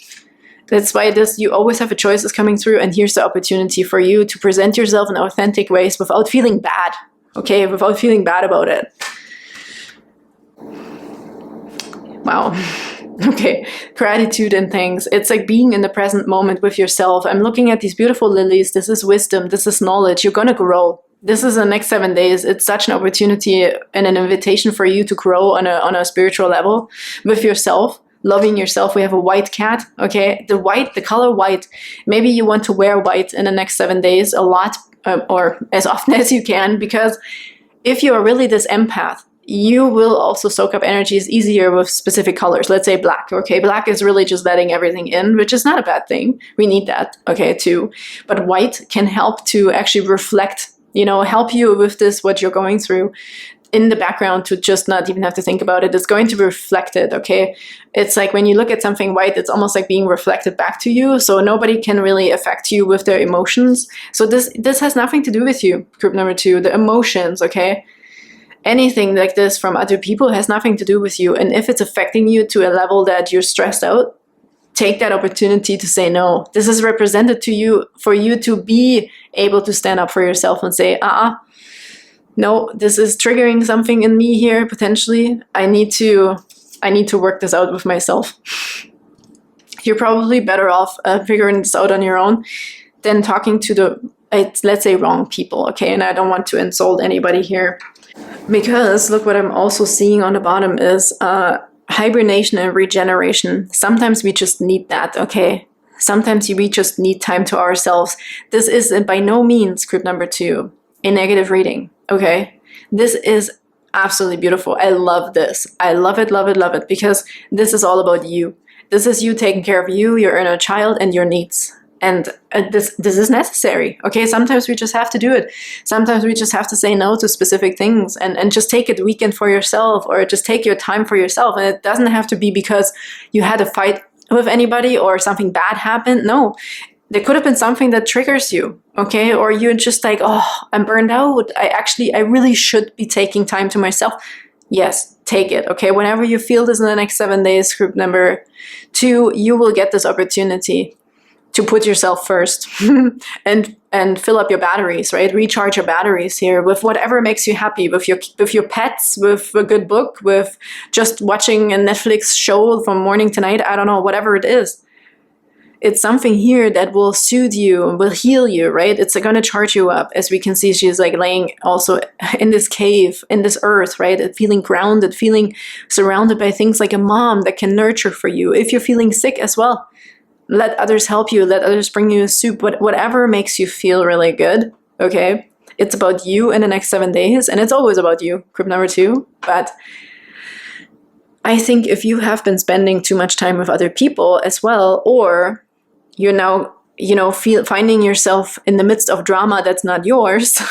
That's why you always have a choice is coming through, and here's the opportunity for you to present yourself in authentic ways without feeling bad, okay? Without feeling bad about it. Wow. Okay, gratitude and thanks. It's like being in the present moment with yourself. I'm looking at these beautiful lilies. This is wisdom. This is knowledge. You're going to grow. This is the next 7 days. It's such an opportunity and an invitation for you to grow on a spiritual level with yourself. Loving yourself. We have a white cat, okay? The color white. Maybe you want to wear white in the next 7 days a lot, or as often as you can, because if you are really this empath, you will also soak up energies easier with specific colors. Let's say black, okay? Black is really just letting everything in, which is not a bad thing. We need that, okay, too. But white can help to actually reflect you know, help you with this, what you're going through, in the background, to just not even have to think about it. It's going to be reflected, okay? It's like when you look at something white, it's almost like being reflected back to you. So nobody can really affect you with their emotions. So this has nothing to do with you, group number 2, the emotions, okay? Anything like this from other people has nothing to do with you. And if it's affecting you to a level that you're stressed out, take that opportunity to say no. This is represented to you for you to be able to stand up for yourself and say, no, this is triggering something in me here, potentially. I need to work this out with myself. You're probably better off figuring this out on your own than talking to the, let's say, wrong people, okay? And I don't want to insult anybody here. Because look, what I'm also seeing on the bottom is hibernation and regeneration. Sometimes we just need that, okay? Sometimes we just need time to ourselves. This is by no means, group number 2, a negative reading. Okay, this is absolutely beautiful. I love this. I love it, love it, love it, because this is all about you. This is you taking care of you, your inner child, and your needs. And this is necessary. Okay, sometimes we just have to do it. Sometimes we just have to say no to specific things and just take a weekend for yourself, or just take your time for yourself. And it doesn't have to be because you had a fight with anybody or something bad happened. No. There could have been something that triggers you, okay? Or you're just like, oh, I'm burned out. I really should be taking time to myself. Yes, take it, okay? Whenever you feel this in the next 7 days, group number 2, you will get this opportunity to put yourself first and fill up your batteries, right? Recharge your batteries here with whatever makes you happy, with your pets, with a good book, with just watching a Netflix show from morning to night. I don't know, whatever it is. It's something here that will soothe you, will heal you, right? It's going to charge you up. As we can see, she's like laying also in this cave, in this earth, right? Feeling grounded, feeling surrounded by things like a mom that can nurture for you. If you're feeling sick as well, let others help you. Let others bring you a soup, whatever makes you feel really good, okay? It's about you in the next 7 days, and it's always about you, group number 2. But I think if you have been spending too much time with other people as well, or you're now, you know, finding yourself in the midst of drama that's not yours,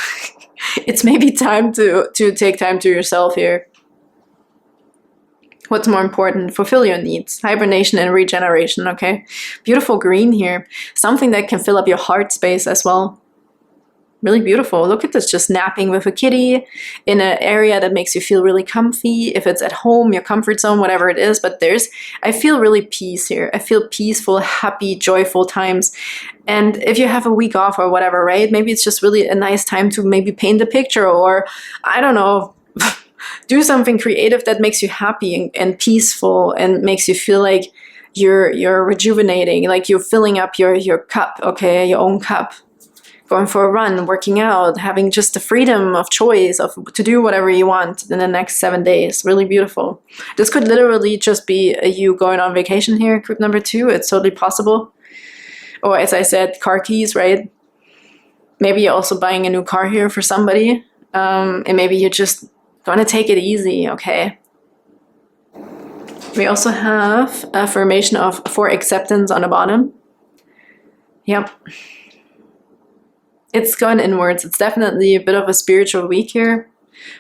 it's maybe time to take time to yourself here. What's more important? Fulfill your needs. Hibernation and regeneration, okay? Beautiful green here. Something that can fill up your heart space as well. Really beautiful. Look at this, just napping with a kitty in an area that makes you feel really comfy. If it's at home, your comfort zone, whatever it is. But I feel really peace here. I feel peaceful, happy, joyful times. And if you have a week off or whatever, right? Maybe it's just really a nice time to maybe paint a picture, or, I don't know, do something creative that makes you happy and peaceful and makes you feel like you're rejuvenating, like you're filling up your cup, okay? Your own cup. Going for a run, working out, having just the freedom of choice to do whatever you want in the next 7 days. Really beautiful. This could literally just be you going on vacation here, group number 2. It's totally possible. Or as I said, car keys, right? Maybe you're also buying a new car here for somebody. And maybe you're just going to take it easy, okay? We also have affirmation for acceptance on the bottom. Yep. It's gone inwards. It's definitely a bit of a spiritual week here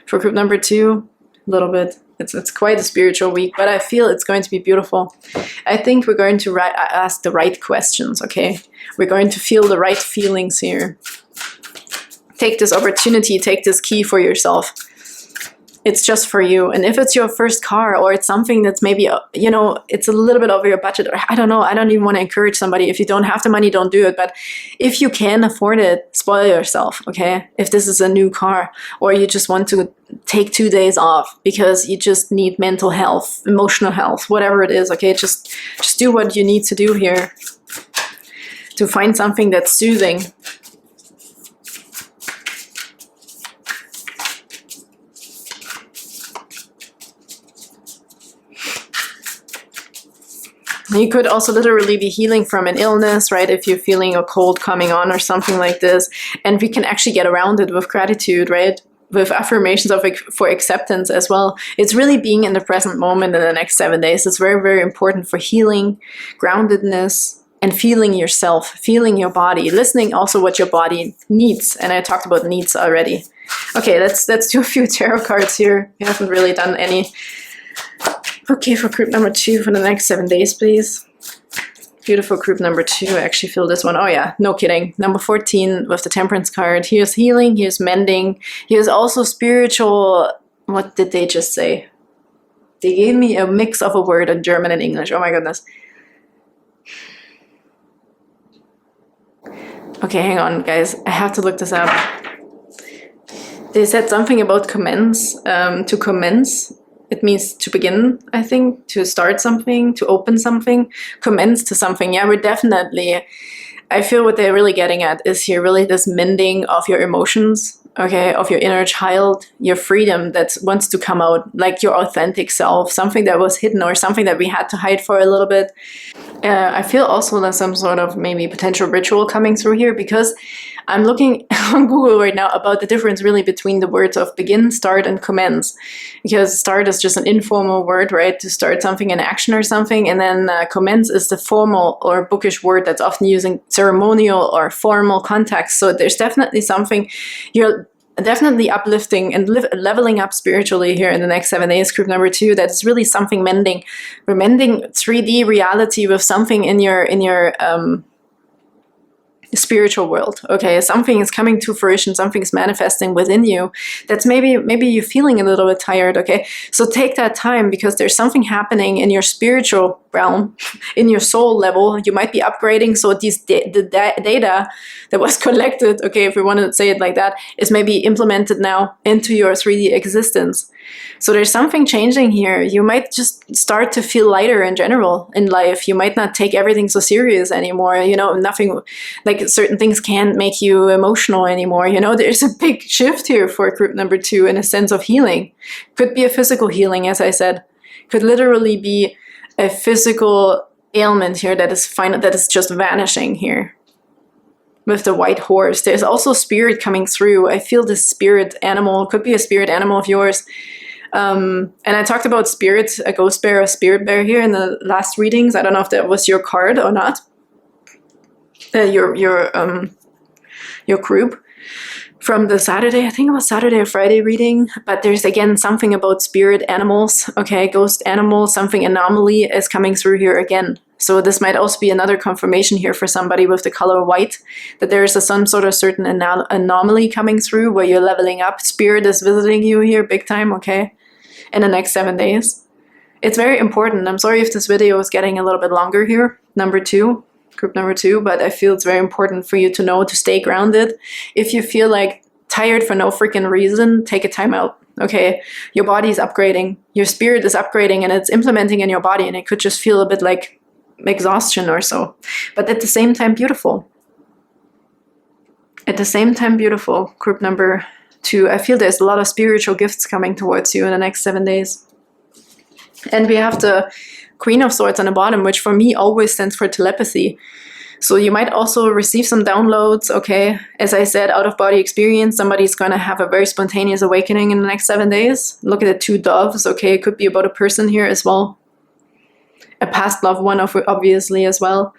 for group number 2. A little bit. It's quite a spiritual week, but I feel it's going to be beautiful. I think we're going to ask the right questions, okay? We're going to feel the right feelings here. Take this opportunity, take this key for yourself. It's just for you. And if it's your first car, or it's something that's maybe, you know, it's a little bit over your budget, or I don't know, I don't even want to encourage somebody. If you don't have the money, don't do it. But if you can afford it, spoil yourself, okay? If this is a new car, or you just want to take 2 days off because you just need mental health, emotional health, whatever it is, okay? Just do what you need to do here to find something that's soothing. You could also literally be healing from an illness, right? If you're feeling a cold coming on or something like this. And we can actually get around it with gratitude, right? With affirmations for acceptance as well. It's really being in the present moment in the next 7 days. It's very, very important for healing, groundedness, and feeling yourself, feeling your body, listening also what your body needs. And I talked about needs already. Okay, let's do a few tarot cards here. We haven't really done any. Okay, for group number 2 for the next 7 days, please. Beautiful group number 2. I actually feel this one. Oh yeah, no kidding. Number 14 with the Temperance card. Here's healing, here's mending. Here's also spiritual. What did they just say? They gave me a mix of a word in German and English. Oh my goodness. Okay, hang on, guys. I have to look this up. They said something about commence. To commence. It means to begin, I think. To start something, to open something. Commence to something. Yeah, we're definitely... I feel what they're really getting at is here really this mending of your emotions, okay, of your inner child, your freedom that wants to come out, like your authentic self, something that was hidden or something that we had to hide for a little bit. I feel also there's some sort of maybe potential ritual coming through here, because I'm looking on Google right now about the difference really between the words of begin, start, and commence. Because start is just an informal word, right, to start something in action or something, and then commence is the formal or bookish word that's often using ceremonial or formal context. So there's definitely something you're definitely uplifting and leveling up spiritually here in the next 7 days, group number 2. That's really something mending. We're mending 3D reality with something in your spiritual world. Okay, something is coming to fruition, something is manifesting within you. That's maybe you're feeling a little bit tired. Okay, so take that time, because there's something happening in your spiritual realm, in your soul level. You might be upgrading, so the data that was collected, okay, if we want to say it like that, is maybe implemented now into your 3D existence. So there's something changing here. You might just start to feel lighter in general in life. You might not take everything so serious anymore. You know, nothing, like certain things can't make you emotional anymore. You know, there's a big shift here for group number 2 in a sense of healing. Could be a physical healing, as I said. Could literally be a physical ailment here that is just vanishing here. With the white horse, there's also spirit coming through. I feel this spirit animal, could be a spirit animal of yours. And I talked about spirits, a ghost bear, a spirit bear here in the last readings. I don't know if that was your card or not. Your group from the Saturday, I think it was Saturday or Friday reading. But there's again something about spirit animals, okay, ghost animals, something anomaly is coming through here again. So this might also be another confirmation here for somebody with the color white, that there is some sort of certain anomaly coming through where you're leveling up. Spirit is visiting you here big time, okay, in the next 7 days. It's very important. I'm sorry if this video is getting a little bit longer here, group number 2, but I feel it's very important for you to know to stay grounded. If you feel like tired for no freaking reason, take a time out. Okay, your body is upgrading, your spirit is upgrading, and it's implementing in your body, and it could just feel a bit like exhaustion or so, but at the same time beautiful. At the same time beautiful, group number 2. I feel there's a lot of spiritual gifts coming towards you in the next 7 days. And we have the Queen of Swords on the bottom, which for me always stands for telepathy. So you might also receive some downloads, okay? As I said, out-of-body experience. Somebody's going to have a very spontaneous awakening in the next 7 days. Look at the 2 doves, okay? It could be about a person here as well. A past loved one, obviously, as well.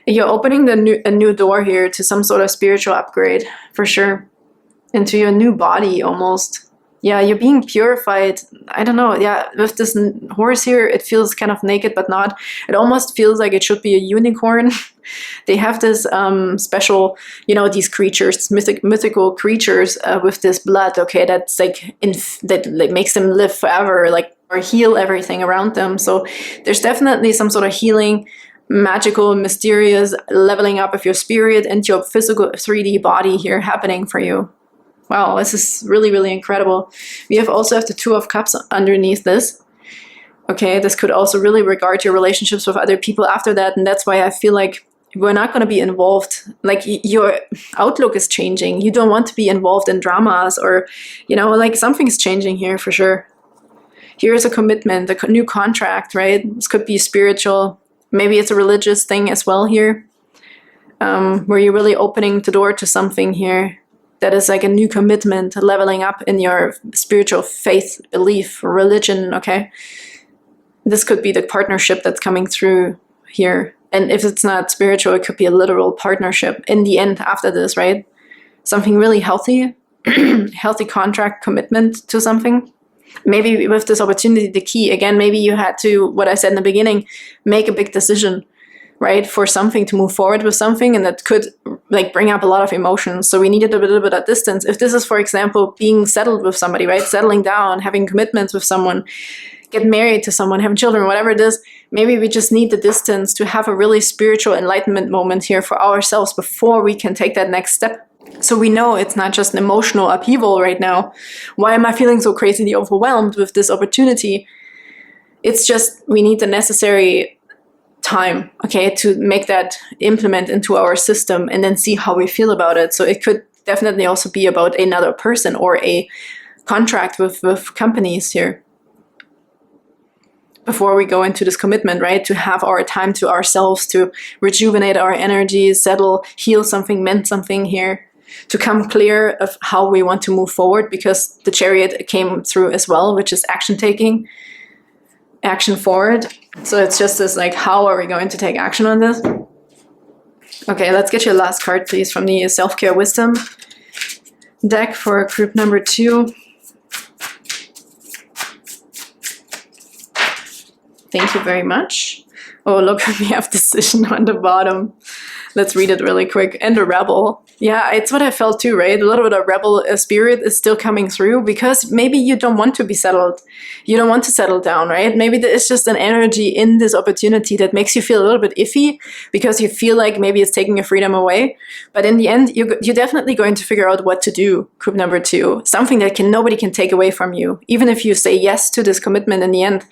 You're opening a new door here to some sort of spiritual upgrade, for sure. Into your new body, almost. Yeah, you're being purified. I don't know. Yeah, with this horse here, it feels kind of naked, but not. It almost feels like it should be a unicorn. They have this special, you know, these creatures, mythical creatures with this blood, okay, that's like, that like makes them live forever, like, or heal everything around them. So there's definitely some sort of healing, magical, mysterious leveling up of your spirit and your physical 3D body here happening for you. Wow, this is really, really incredible. We also have the 2 of Cups underneath this. Okay, this could also really regard your relationships with other people after that, and that's why I feel like we're not going to be involved. Like, your outlook is changing. You don't want to be involved in dramas, or, you know, like something's changing here for sure. Here's a commitment, a new contract, right? This could be spiritual. Maybe it's a religious thing as well here, where you're really opening the door to something here that is like a new commitment, leveling up in your spiritual faith, belief, religion, okay? This could be the partnership that's coming through here. And if it's not spiritual, it could be a literal partnership in the end after this, right? Something really healthy, healthy contract commitment to something. Maybe with this opportunity, the key, again, maybe you had to, what I said in the beginning, make a big decision, right? For something, to move forward with something, and that could like bring up a lot of emotions. So we needed a little bit of distance. If this is, for example, being settled with somebody, right? Settling down, having commitments with someone, get married to someone, having children, whatever it is, maybe we just need the distance to have a really spiritual enlightenment moment here for ourselves before we can take that next step. So we know it's not just an emotional upheaval right now. Why am I feeling so crazily overwhelmed with this opportunity? It's just we need the necessary time, okay, to make that implement into our system and then see how we feel about it. So it could definitely also be about another person or a contract with companies here before we go into this commitment, right? To have our time to ourselves, to rejuvenate our energy, settle, heal something, mend something here, to come clear of how we want to move forward, because the Chariot came through as well, which is action taking, action forward. So it's just this like, how are we going to take action on this? Okay, let's get your last card, please, from the Self-Care Wisdom deck for group number 2. Thank you very much. Oh, look, we have decision on the bottom. Let's read it really quick. And a rebel. Yeah, it's what I felt too, right? A little bit of rebel spirit is still coming through, because maybe you don't want to be settled. You don't want to settle down, right? Maybe there is just an energy in this opportunity that makes you feel a little bit iffy, because you feel like maybe it's taking your freedom away. But in the end, you're definitely going to figure out what to do, group number 2. Something that nobody can take away from you. Even if you say yes to this commitment in the end,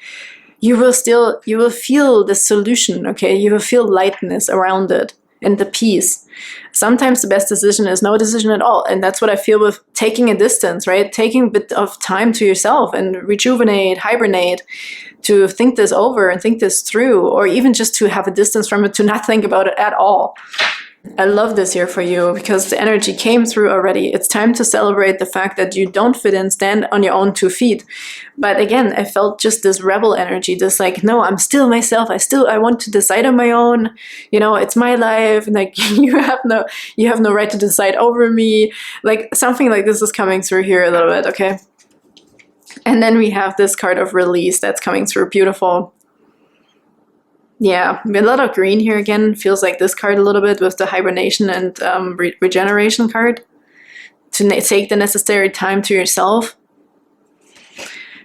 you will feel the solution, okay? You will feel lightness around it and the peace. Sometimes the best decision is no decision at all. And that's what I feel with taking a distance, right? Taking a bit of time to yourself and rejuvenate, hibernate, to think this over and think this through, or even just to have a distance from it, to not think about it at all. I love this here for you, because the energy came through already. It's time to celebrate the fact that you don't fit in, stand on your own 2 feet. But again, I felt just this rebel energy, this like, no, I'm still myself. I want to decide on my own. You know, it's my life. And like, you have no right to decide over me. Like something like this is coming through here a little bit, okay? And then we have this card of release that's coming through. Beautiful. Yeah, a lot of green here again. Feels like this card a little bit with the hibernation and regeneration card. To take the necessary time to yourself.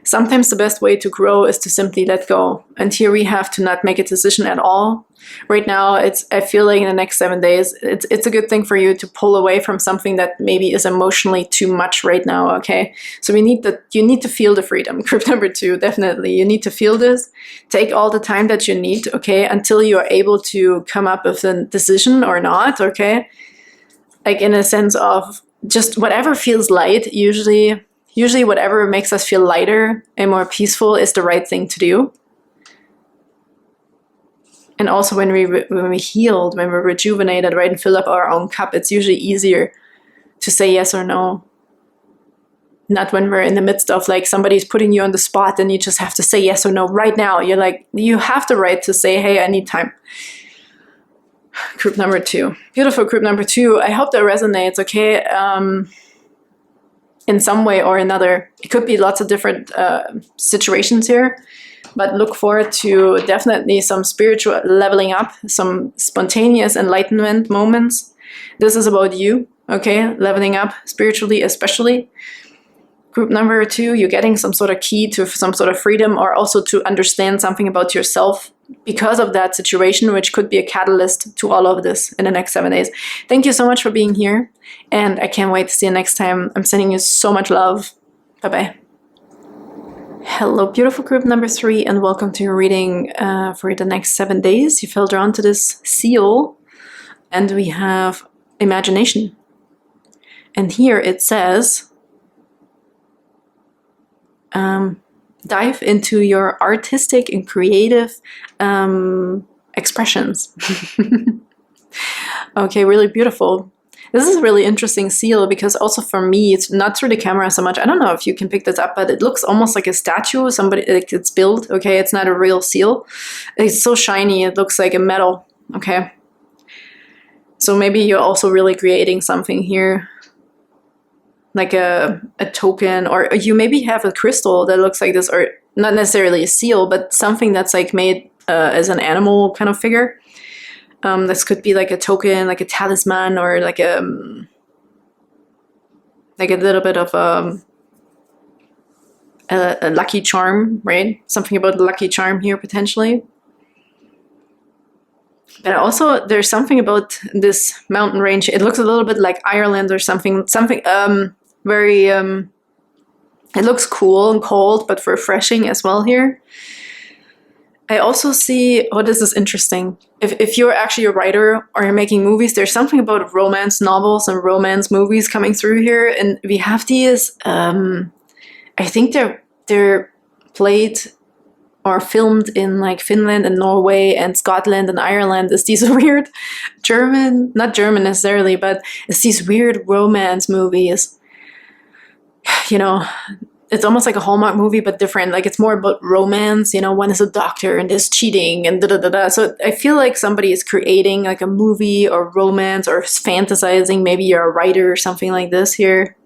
Sometimes the best way to grow is to simply let go. And here we have to not make a decision at all. Right now, I feel like in the next 7 days, it's a good thing for you to pull away from something that maybe is emotionally too much right now, okay? So you need to feel the freedom. Group number 2, definitely. You need to feel this. Take all the time that you need, okay? Until you are able to come up with a decision or not, okay? Like in a sense of just whatever feels light, usually whatever makes us feel lighter and more peaceful is the right thing to do. And also when we healed, when we're rejuvenated, right, and fill up our own cup, it's usually easier to say yes or no. Not when we're in the midst of like somebody's putting you on the spot and you just have to say yes or no right now. You're like, you have the right to say, hey, I need time. Group number 2. Beautiful, group number 2. I hope that resonates, okay? In some way or another. It could be lots of different situations here. But look forward to definitely some spiritual leveling up, some spontaneous enlightenment moments. This is about you, okay? Leveling up spiritually, especially. Group number 2, you're getting some sort of key to some sort of freedom, or also to understand something about yourself because of that situation, which could be a catalyst to all of this in the next 7 days. Thank you so much for being here. And I can't wait to see you next time. I'm sending you so much love. Bye-bye. Hello, beautiful group number 3, and welcome to your reading for the next 7 days. You fell drawn to this seal, and we have imagination. And here it says, dive into your artistic and creative expressions. Okay, really beautiful. This is a really interesting seal, because also for me, it's not through the camera so much. I don't know if you can pick this up, but it looks almost like a statue. Somebody, like it's built, okay? It's not a real seal. It's so shiny. It looks like a metal. okay? So maybe you're also really creating something here, like a token, or you maybe have a crystal that looks like this, or not necessarily a seal, but something that's like made as an animal kind of figure. This could be like a token, like a talisman, or like a little bit of a lucky charm, right? Something about the lucky charm here potentially. But also there's something about this mountain range. It looks a little bit like Ireland or something very it looks cool and cold, but refreshing as well here. I also see, oh, this is interesting. If you're actually a writer or you're making movies, there's something about romance novels and romance movies coming through here. And we have these, I think they're played or filmed in like Finland and Norway and Scotland and Ireland. It's these weird German, not German necessarily, but it's these weird romance movies. You know, it's almost like a Hallmark movie, but different. Like it's more about romance, you know, one is a doctor and there's cheating and da-da-da-da. So I feel like somebody is creating like a movie or romance or fantasizing. Maybe you're a writer or something like this here.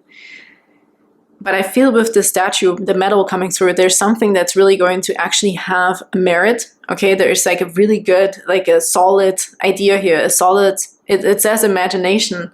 But I feel with the statue, the metal coming through, there's something that's really going to actually have merit. Okay, there's like a really good, like a solid idea here, a solid, it says imagination,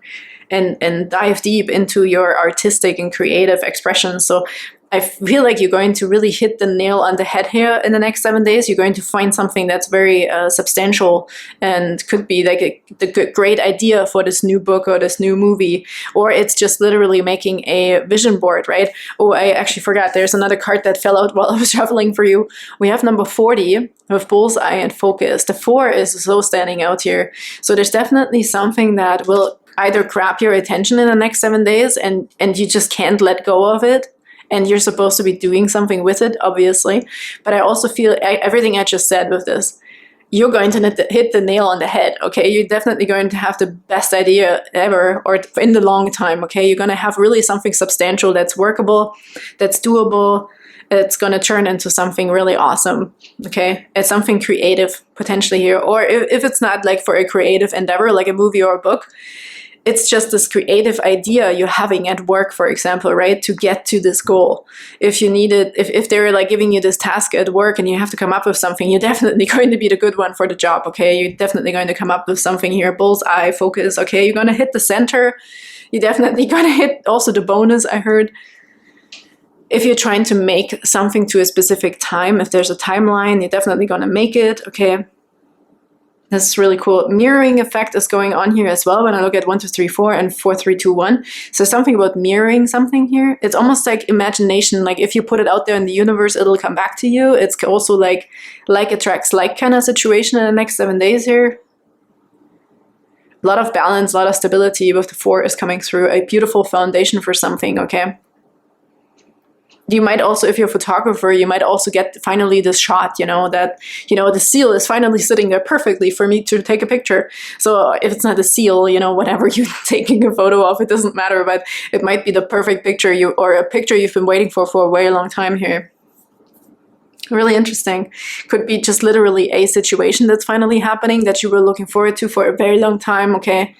and dive deep into your artistic and creative expression. So I feel like you're going to really hit the nail on the head here in the next 7 days. You're going to find something that's very substantial and could be like the great idea for this new book or this new movie, or it's just literally making a vision board, right? Oh, I actually forgot. There's another card that fell out while I was shuffling for you. We have number 40 with bullseye and focus. The 4 is so standing out here. So there's definitely something that will either grab your attention in the next 7 days and you just can't let go of it. And you're supposed to be doing something with it, obviously. But I also feel everything I just said with this, you're going to hit the nail on the head, okay? You're definitely going to have the best idea ever, or in the long time, okay? You're going to have really something substantial that's workable, that's doable, it's going to turn into something really awesome, okay? It's something creative, potentially here. Or if it's not like for a creative endeavor, like a movie or a book, it's just this creative idea you're having at work, for example, right? To get to this goal. If you need it, if they're like giving you this task at work and you have to come up with something, you're definitely going to be the good one for the job, okay? You're definitely going to come up with something here. Bullseye, focus, okay? You're going to hit the center. You're definitely going to hit also the bonus, I heard. If you're trying to make something to a specific time, if there's a timeline, you're definitely going to make it, okay? This is really cool. Mirroring effect is going on here as well when I look at 1, 2, 3, 4 and 4, 3, 2, 1. So something about mirroring something here. It's almost like imagination. Like if you put it out there in the universe, it'll come back to you. It's also like attracts like kind of situation in the next 7 days here. A lot of balance, a lot of stability with the 4 is coming through. A beautiful foundation for something, okay? You might also, if you're a photographer, you might also get finally this shot, you know, that, you know, the seal is finally sitting there perfectly for me to take a picture. So if it's not a seal, you know, whatever you're taking a photo of, it doesn't matter, but it might be the perfect picture or a picture you've been waiting for a very long time here. Really interesting. Could be just literally a situation that's finally happening that you were looking forward to for a very long time, okay?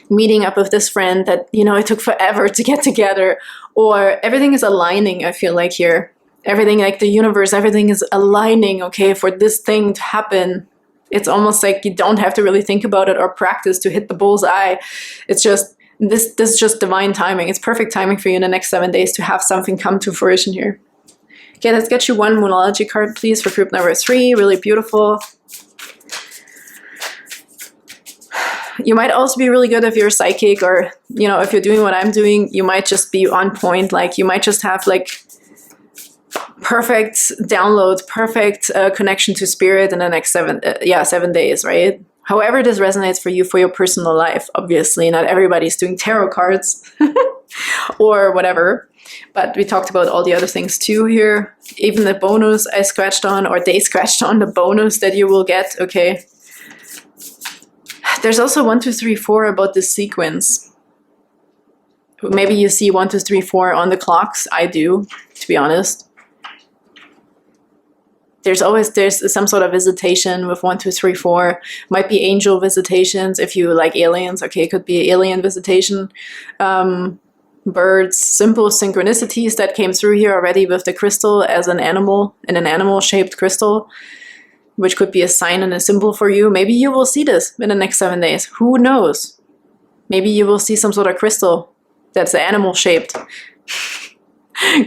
Meeting up with this friend that, you know, it took forever to get together, or everything is aligning, I feel like here. Everything, like the universe, everything is aligning, okay, for this thing to happen. It's almost like you don't have to really think about it or practice to hit the bullseye. It's just, this is just divine timing. It's perfect timing for you in the next 7 days to have something come to fruition here. Okay, let's get you one Moonology card, please, for group number 3. Really beautiful. You might also be really good if you're psychic, or, you know, if you're doing what I'm doing, you might just be on point. Like you might just have like perfect download, perfect connection to spirit in the next 7 days, right? However this resonates for you for your personal life. Obviously, not everybody's doing tarot cards or whatever. But we talked about all the other things too here. Even the bonus I scratched on, or they scratched on the bonus that you will get, okay? There's also 1, 2, 3, 4 about this sequence. Maybe you see 1, 2, 3, 4 on the clocks. I do, to be honest. there's some sort of visitation with 1, 2, 3, 4. Might be angel visitations if you like aliens. Okay, it could be alien visitation. Birds, simple synchronicities that came through here already with the crystal as an animal, in an animal shaped crystal, which could be a sign and a symbol for you. Maybe you will see this in the next 7 days. Who knows? Maybe you will see some sort of crystal that's animal shaped.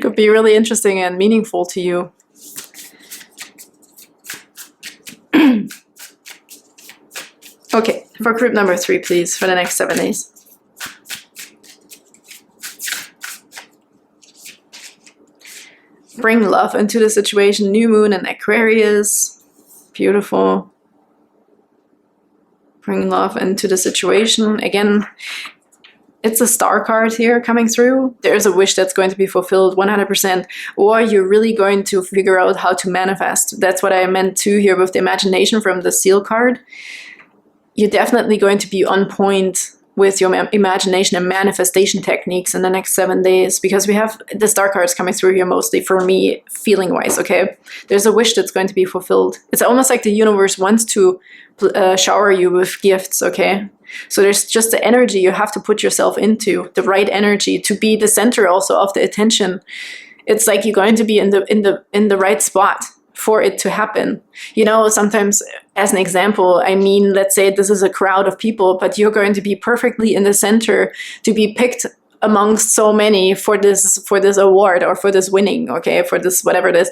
Could be really interesting and meaningful to you. Okay, for group number 3, please, for the next 7 days. Bring love into the situation. New moon in Aquarius. Beautiful. Bring love into the situation. Again, it's a star card here coming through. There's a wish that's going to be fulfilled 100%, or you're really going to figure out how to manifest. That's what I meant too here with the imagination from the seal card. You're definitely going to be on point with your imagination and manifestation techniques in the next 7 days, because we have the star cards coming through here mostly for me feeling wise. Okay, there's a wish that's going to be fulfilled. It's almost like the universe wants to shower you with gifts. Okay, so there's just the energy you have to put yourself into, the right energy to be the center also of the attention. It's like you're going to be in the right spot for it to happen. You know, sometimes, as an example, I mean, let's say this is a crowd of people, but you're going to be perfectly in the center to be picked amongst so many for this award or for this winning, okay, for this whatever it is.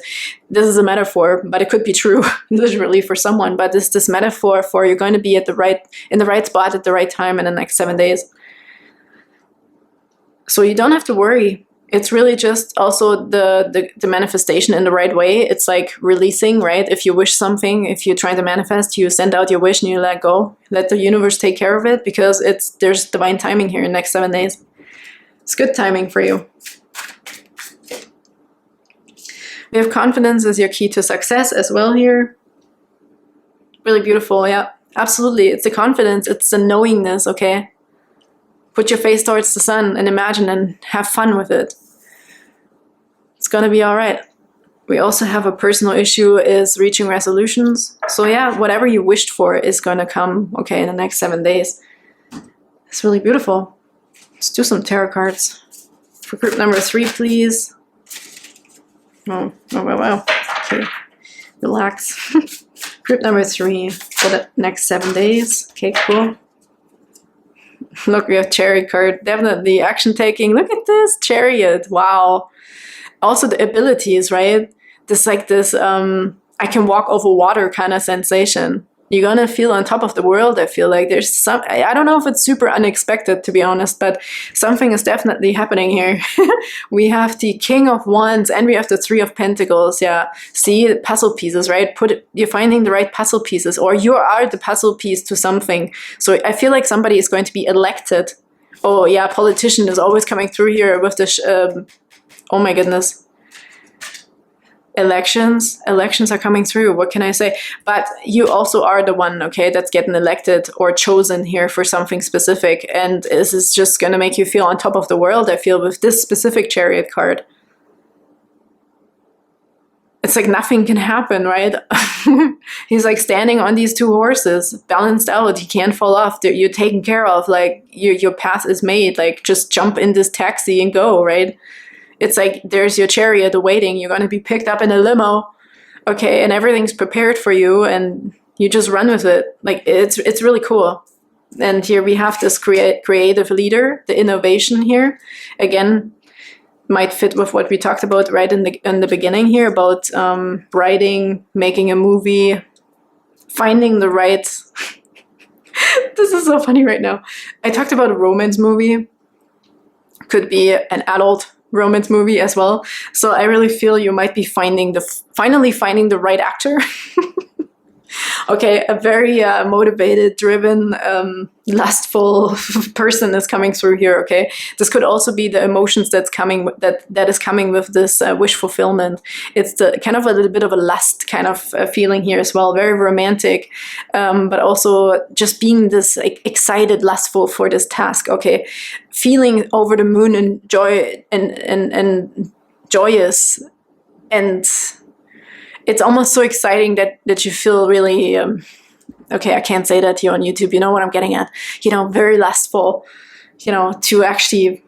This is a metaphor, but it could be true literally for someone. But this metaphor for you're going to be in the right spot at the right time in the next 7 days. So you don't have to worry. It's really just also the manifestation in the right way. It's like releasing, right? If you wish something, if you're trying to manifest, you send out your wish and you let go. Let the universe take care of it, because there's divine timing here in the next 7 days. It's good timing for you. We have confidence as your key to success as well here. Really beautiful, yeah. Absolutely. It's the confidence, it's the knowingness, okay? Put your face towards the sun and imagine and have fun with it. It's gonna be all right. We also have a personal issue is reaching resolutions. So yeah, whatever you wished for is gonna come, okay, in the next 7 days. It's really beautiful. Let's do some tarot cards. For group number 3, please. Oh, wow. Okay, relax. Group number 3 for the next 7 days. Okay, cool. Look, we have Chariot card. Definitely action taking. Look at this Chariot. Wow. Also the abilities, right? This I can walk over water kind of sensation. You're gonna feel on top of the world. I feel like there's some, I don't know if it's super unexpected, to be honest, but something is definitely happening here. We have the King of Wands and we have the 3 of Pentacles. Yeah, see, puzzle pieces, right? You're finding the right puzzle pieces, or you are the puzzle piece to something. So I feel like somebody is going to be elected. Oh yeah, politician is always coming through here with this, oh my goodness. Elections are coming through. What can I say? But you also are the one, okay, that's getting elected or chosen here for something specific. And this is just going to make you feel on top of the world, I feel, with this specific Chariot card. It's like nothing can happen, right? He's like standing on these 2 horses, balanced out. He can't fall off. You're taken care of. Like your path is made. Like just jump in this taxi and go, right? It's like there's your chariot awaiting. You're going to be picked up in a limo, okay, and everything's prepared for you, and you just run with it. Like it's really cool. And here we have this creative leader, the innovation here. Again, might fit with what we talked about right in the beginning here about writing, making a movie, finding the right. This is so funny right now. I talked about a romance movie. Could be an adult romance movie as well. So I really feel you might be finally finding the right actor. Okay, a very motivated, driven, lustful person is coming through here. Okay, this could also be the emotions that is coming with this wish fulfillment. It's the kind of a little bit of a lust kind of feeling here as well. Very romantic, but also just being this excited, lustful for this task. Okay, feeling over the moon and joy and joyous and it's almost so exciting that you feel really, okay, I can't say that here on YouTube, you know what I'm getting at, you know, very lustful, you know, to actually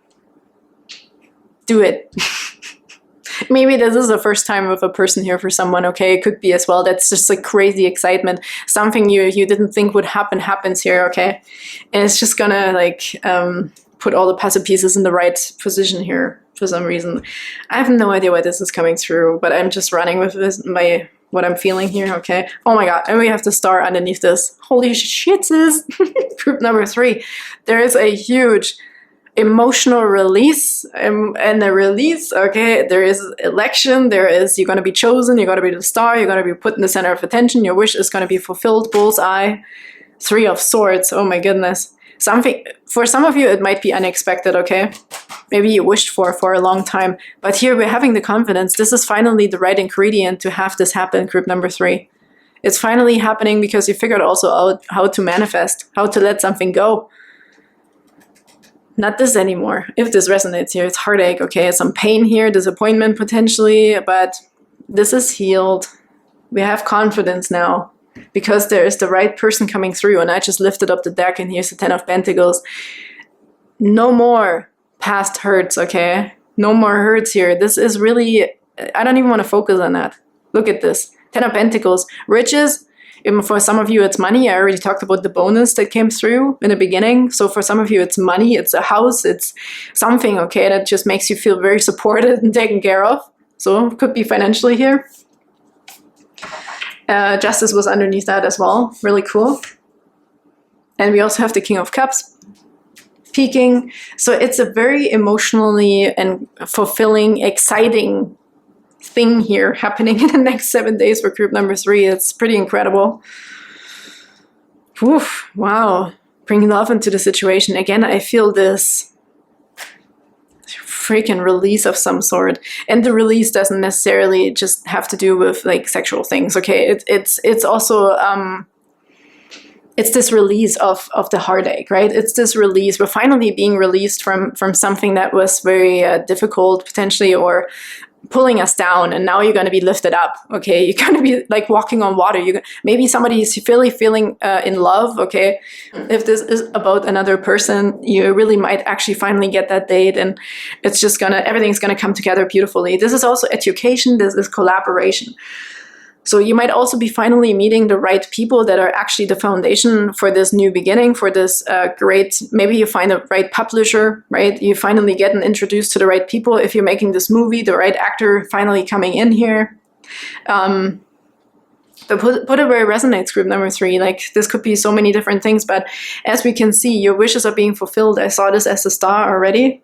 do it. Maybe this is the first time with a person here for someone, okay? It could be as well. That's just like crazy excitement. Something you didn't think would happen happens here, okay? And it's just gonna like put all the puzzle pieces in the right position here for some reason. I have no idea why this is coming through, but I'm just running with this, what I'm feeling here, okay? Oh my god, and we have the star underneath this. Holy shit, sis! Group number 3. There is a huge emotional release and the release, okay? There is election, there is, you're going to be chosen, you're going to be the star, you're going to be put in the center of attention, your wish is going to be fulfilled, bullseye. 3 of Swords, oh my goodness. Something, for some of you it might be unexpected, okay? Maybe you wished for a long time, but here we're having the confidence. This is finally the right ingredient to have this happen, group number 3. It's finally happening because you figured also out how to manifest, how to let something go. Not this anymore. If this resonates here, it's heartache, okay? Some pain here, disappointment potentially, but this is healed. We have confidence now because there is the right person coming through, and I just lifted up the deck and here's the 10 of Pentacles. No more past hurts, okay? No more hurts here. This is really, I don't even want to focus on that. Look at this. 10 of Pentacles. Riches. Even for some of you, it's money. I already talked about the bonus that came through in the beginning. So for some of you, it's money, it's a house, it's something, okay, that just makes you feel very supported and taken care of. So it could be financially here. Justice was underneath that as well. Really cool. And we also have the King of Cups peaking. So it's a very emotionally and fulfilling, exciting thing here happening in the next 7 days for group number 3. It's pretty incredible. Oof, wow. Bring love into the situation. Again, I feel this freaking release of some sort. And the release doesn't necessarily just have to do with like sexual things, okay? It's also it's this release of the heartache, right? It's this release. We're finally being released from something that was very difficult potentially, or pulling us down, and now you're going to be lifted up, okay? You're going to be like walking on water. Maybe somebody is feeling in love, okay? If this is about another person, you really might actually finally get that date, and it's just everything's gonna come together beautifully. This is also education, this is collaboration. So you might also be finally meeting the right people that are actually the foundation for this new beginning, for this great, maybe you find the right publisher, right? You finally get introduced to the right people. If you're making this movie, the right actor finally coming in here. But put it where it resonates, group number 3. Like, this could be so many different things, but as we can see, your wishes are being fulfilled. I saw this as a star already.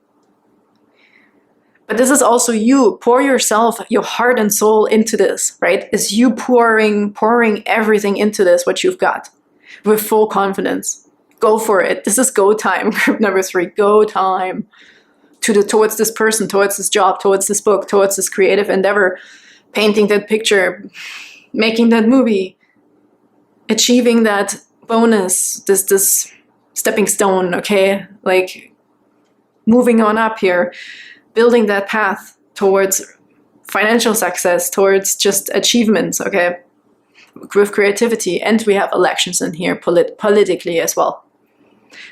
But this is also you. Pour yourself, your heart and soul into this, right? It's you pouring everything into this, what you've got, with full confidence. Go for it. This is go time, group number 3. Go time. Towards this person, towards this job, towards this book, towards this creative endeavor, painting that picture, making that movie, achieving that bonus, this stepping stone, okay? Like, moving on up here. Building that path towards financial success, towards just achievements, okay? With creativity. And we have elections in here politically as well.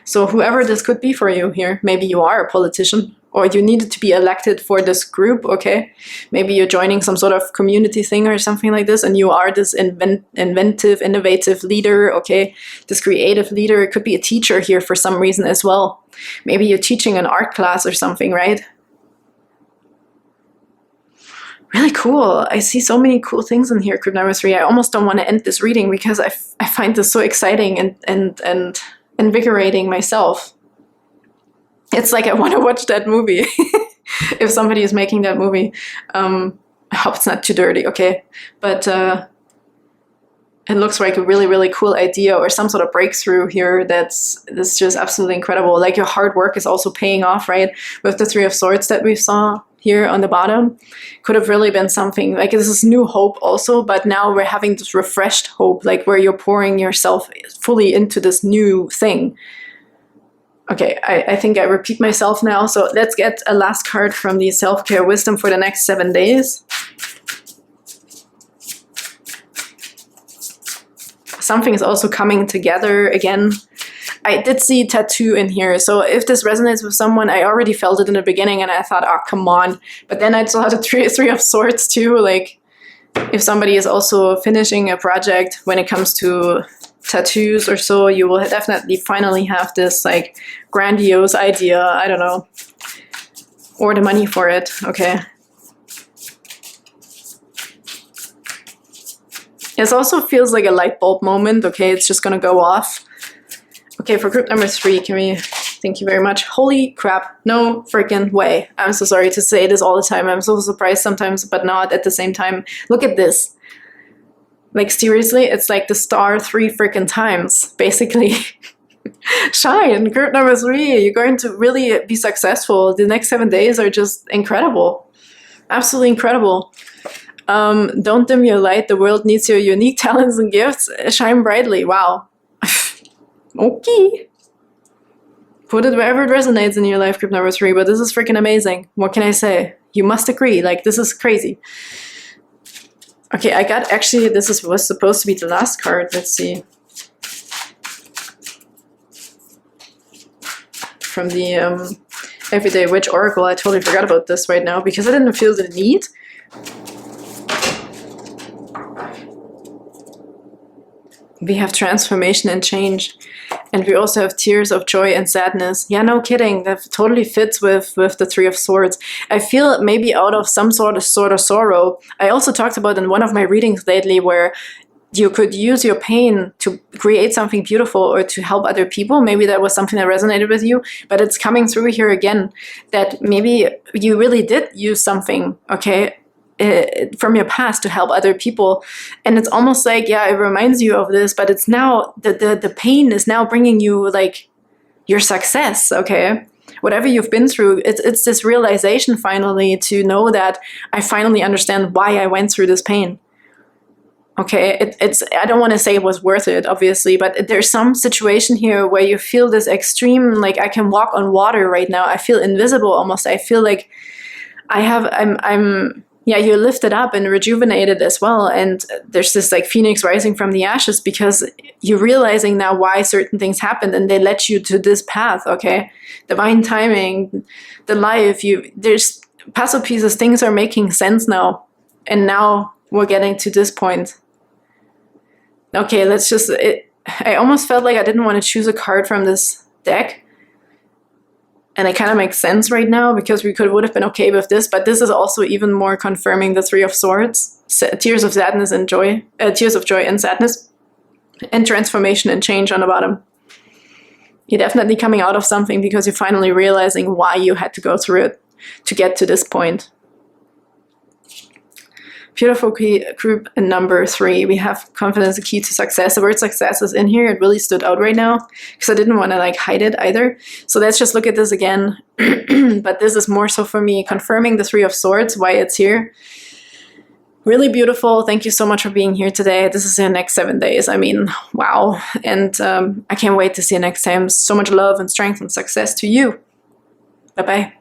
So whoever this could be for you here, maybe you are a politician, or you needed to be elected for this group, okay? Maybe you're joining some sort of community thing or something like this, and you are this inventive, innovative leader, okay? This creative leader. It could be a teacher here for some reason as well. Maybe you're teaching an art class or something, right? Really cool. I see so many cool things in here, group number 3. I almost don't want to end this reading because I find this so exciting and invigorating myself. It's like I want to watch that movie. If somebody is making that movie. I hope it's not too dirty, okay? But it looks like a really, really cool idea, or some sort of breakthrough here that's just absolutely incredible. Like, your hard work is also paying off, right? With the 3 of Swords that we saw here on the bottom. Could have really been something like, this is new hope also, but now we're having this refreshed hope, like where you're pouring yourself fully into this new thing. Okay, I think I repeat myself now, so let's get a last card from the self-care wisdom for the next 7 days. something is also coming together again. I did see tattoo in here, so if this resonates with someone, I already felt it in the beginning and I thought, oh, come on. But then I saw the three of swords too, like if somebody is also finishing a project when it comes to tattoos or so, you will definitely finally have this like grandiose idea, I don't know, or the money for it, okay. It also feels like a light bulb moment, okay, it's just gonna go off. Okay, for group number 3, can we, thank you very much. Holy crap, no freaking way. I'm so sorry to say this all the time, I'm so surprised sometimes, but not at the same time. Look at this. Like seriously, it's like the star 3 freaking times, basically. Shine, group number 3, you're going to really be successful. The next 7 days are just incredible. Absolutely incredible. Don't dim your light, the world needs your unique talents and gifts. Shine brightly, wow. Okay. Put it wherever it resonates in your life, group number 3, but this is freaking amazing. What can I say? You must agree, like this is crazy. Okay, I got actually, was supposed to be the last card, let's see. From the Everyday Witch Oracle, I totally forgot about this right now because I didn't feel the need. We have transformation and change. And we also have tears of joy and sadness. Yeah, no kidding. That totally fits with the 3 of Swords. I feel maybe out of some sort of sorrow. I also talked about in one of my readings lately where you could use your pain to create something beautiful or to help other people. Maybe that was something that resonated with you, but it's coming through here again that maybe you really did use something, okay, from your past to help other people. And it's almost like, yeah, it reminds you of this, but it's now, the pain is now bringing you like your success, okay? Whatever you've been through, it's this realization finally to know that I finally understand why I went through this pain. Okay, I don't want to say it was worth it, obviously, but there's some situation here where you feel this extreme, like I can walk on water right now. I feel invisible almost. I feel like yeah, you're lifted up and rejuvenated as well. And there's this like phoenix rising from the ashes because you're realizing now why certain things happened and they led you to this path, okay? Divine timing, the life, there's puzzle pieces, things are making sense now. And now we're getting to this point. Okay, let's just, I almost felt like I didn't want to choose a card from this deck. And it kind of makes sense right now because we would have been okay with this, but this is also even more confirming the 3 of Swords, tears of sadness and joy, tears of joy and sadness, and transformation and change on the bottom. You're definitely coming out of something because you're finally realizing why you had to go through it to get to this point. Beautiful group number 3. We have confidence, the key to success. The word success is in here. It really stood out right now because I didn't want to like hide it either. So let's just look at this again. But this is more so for me confirming the 3 of Swords, why it's here. Really beautiful. Thank you so much for being here today. This is the next 7 days. I mean, wow. And I can't wait to see you next time. So much love and strength and success to you. Bye-bye.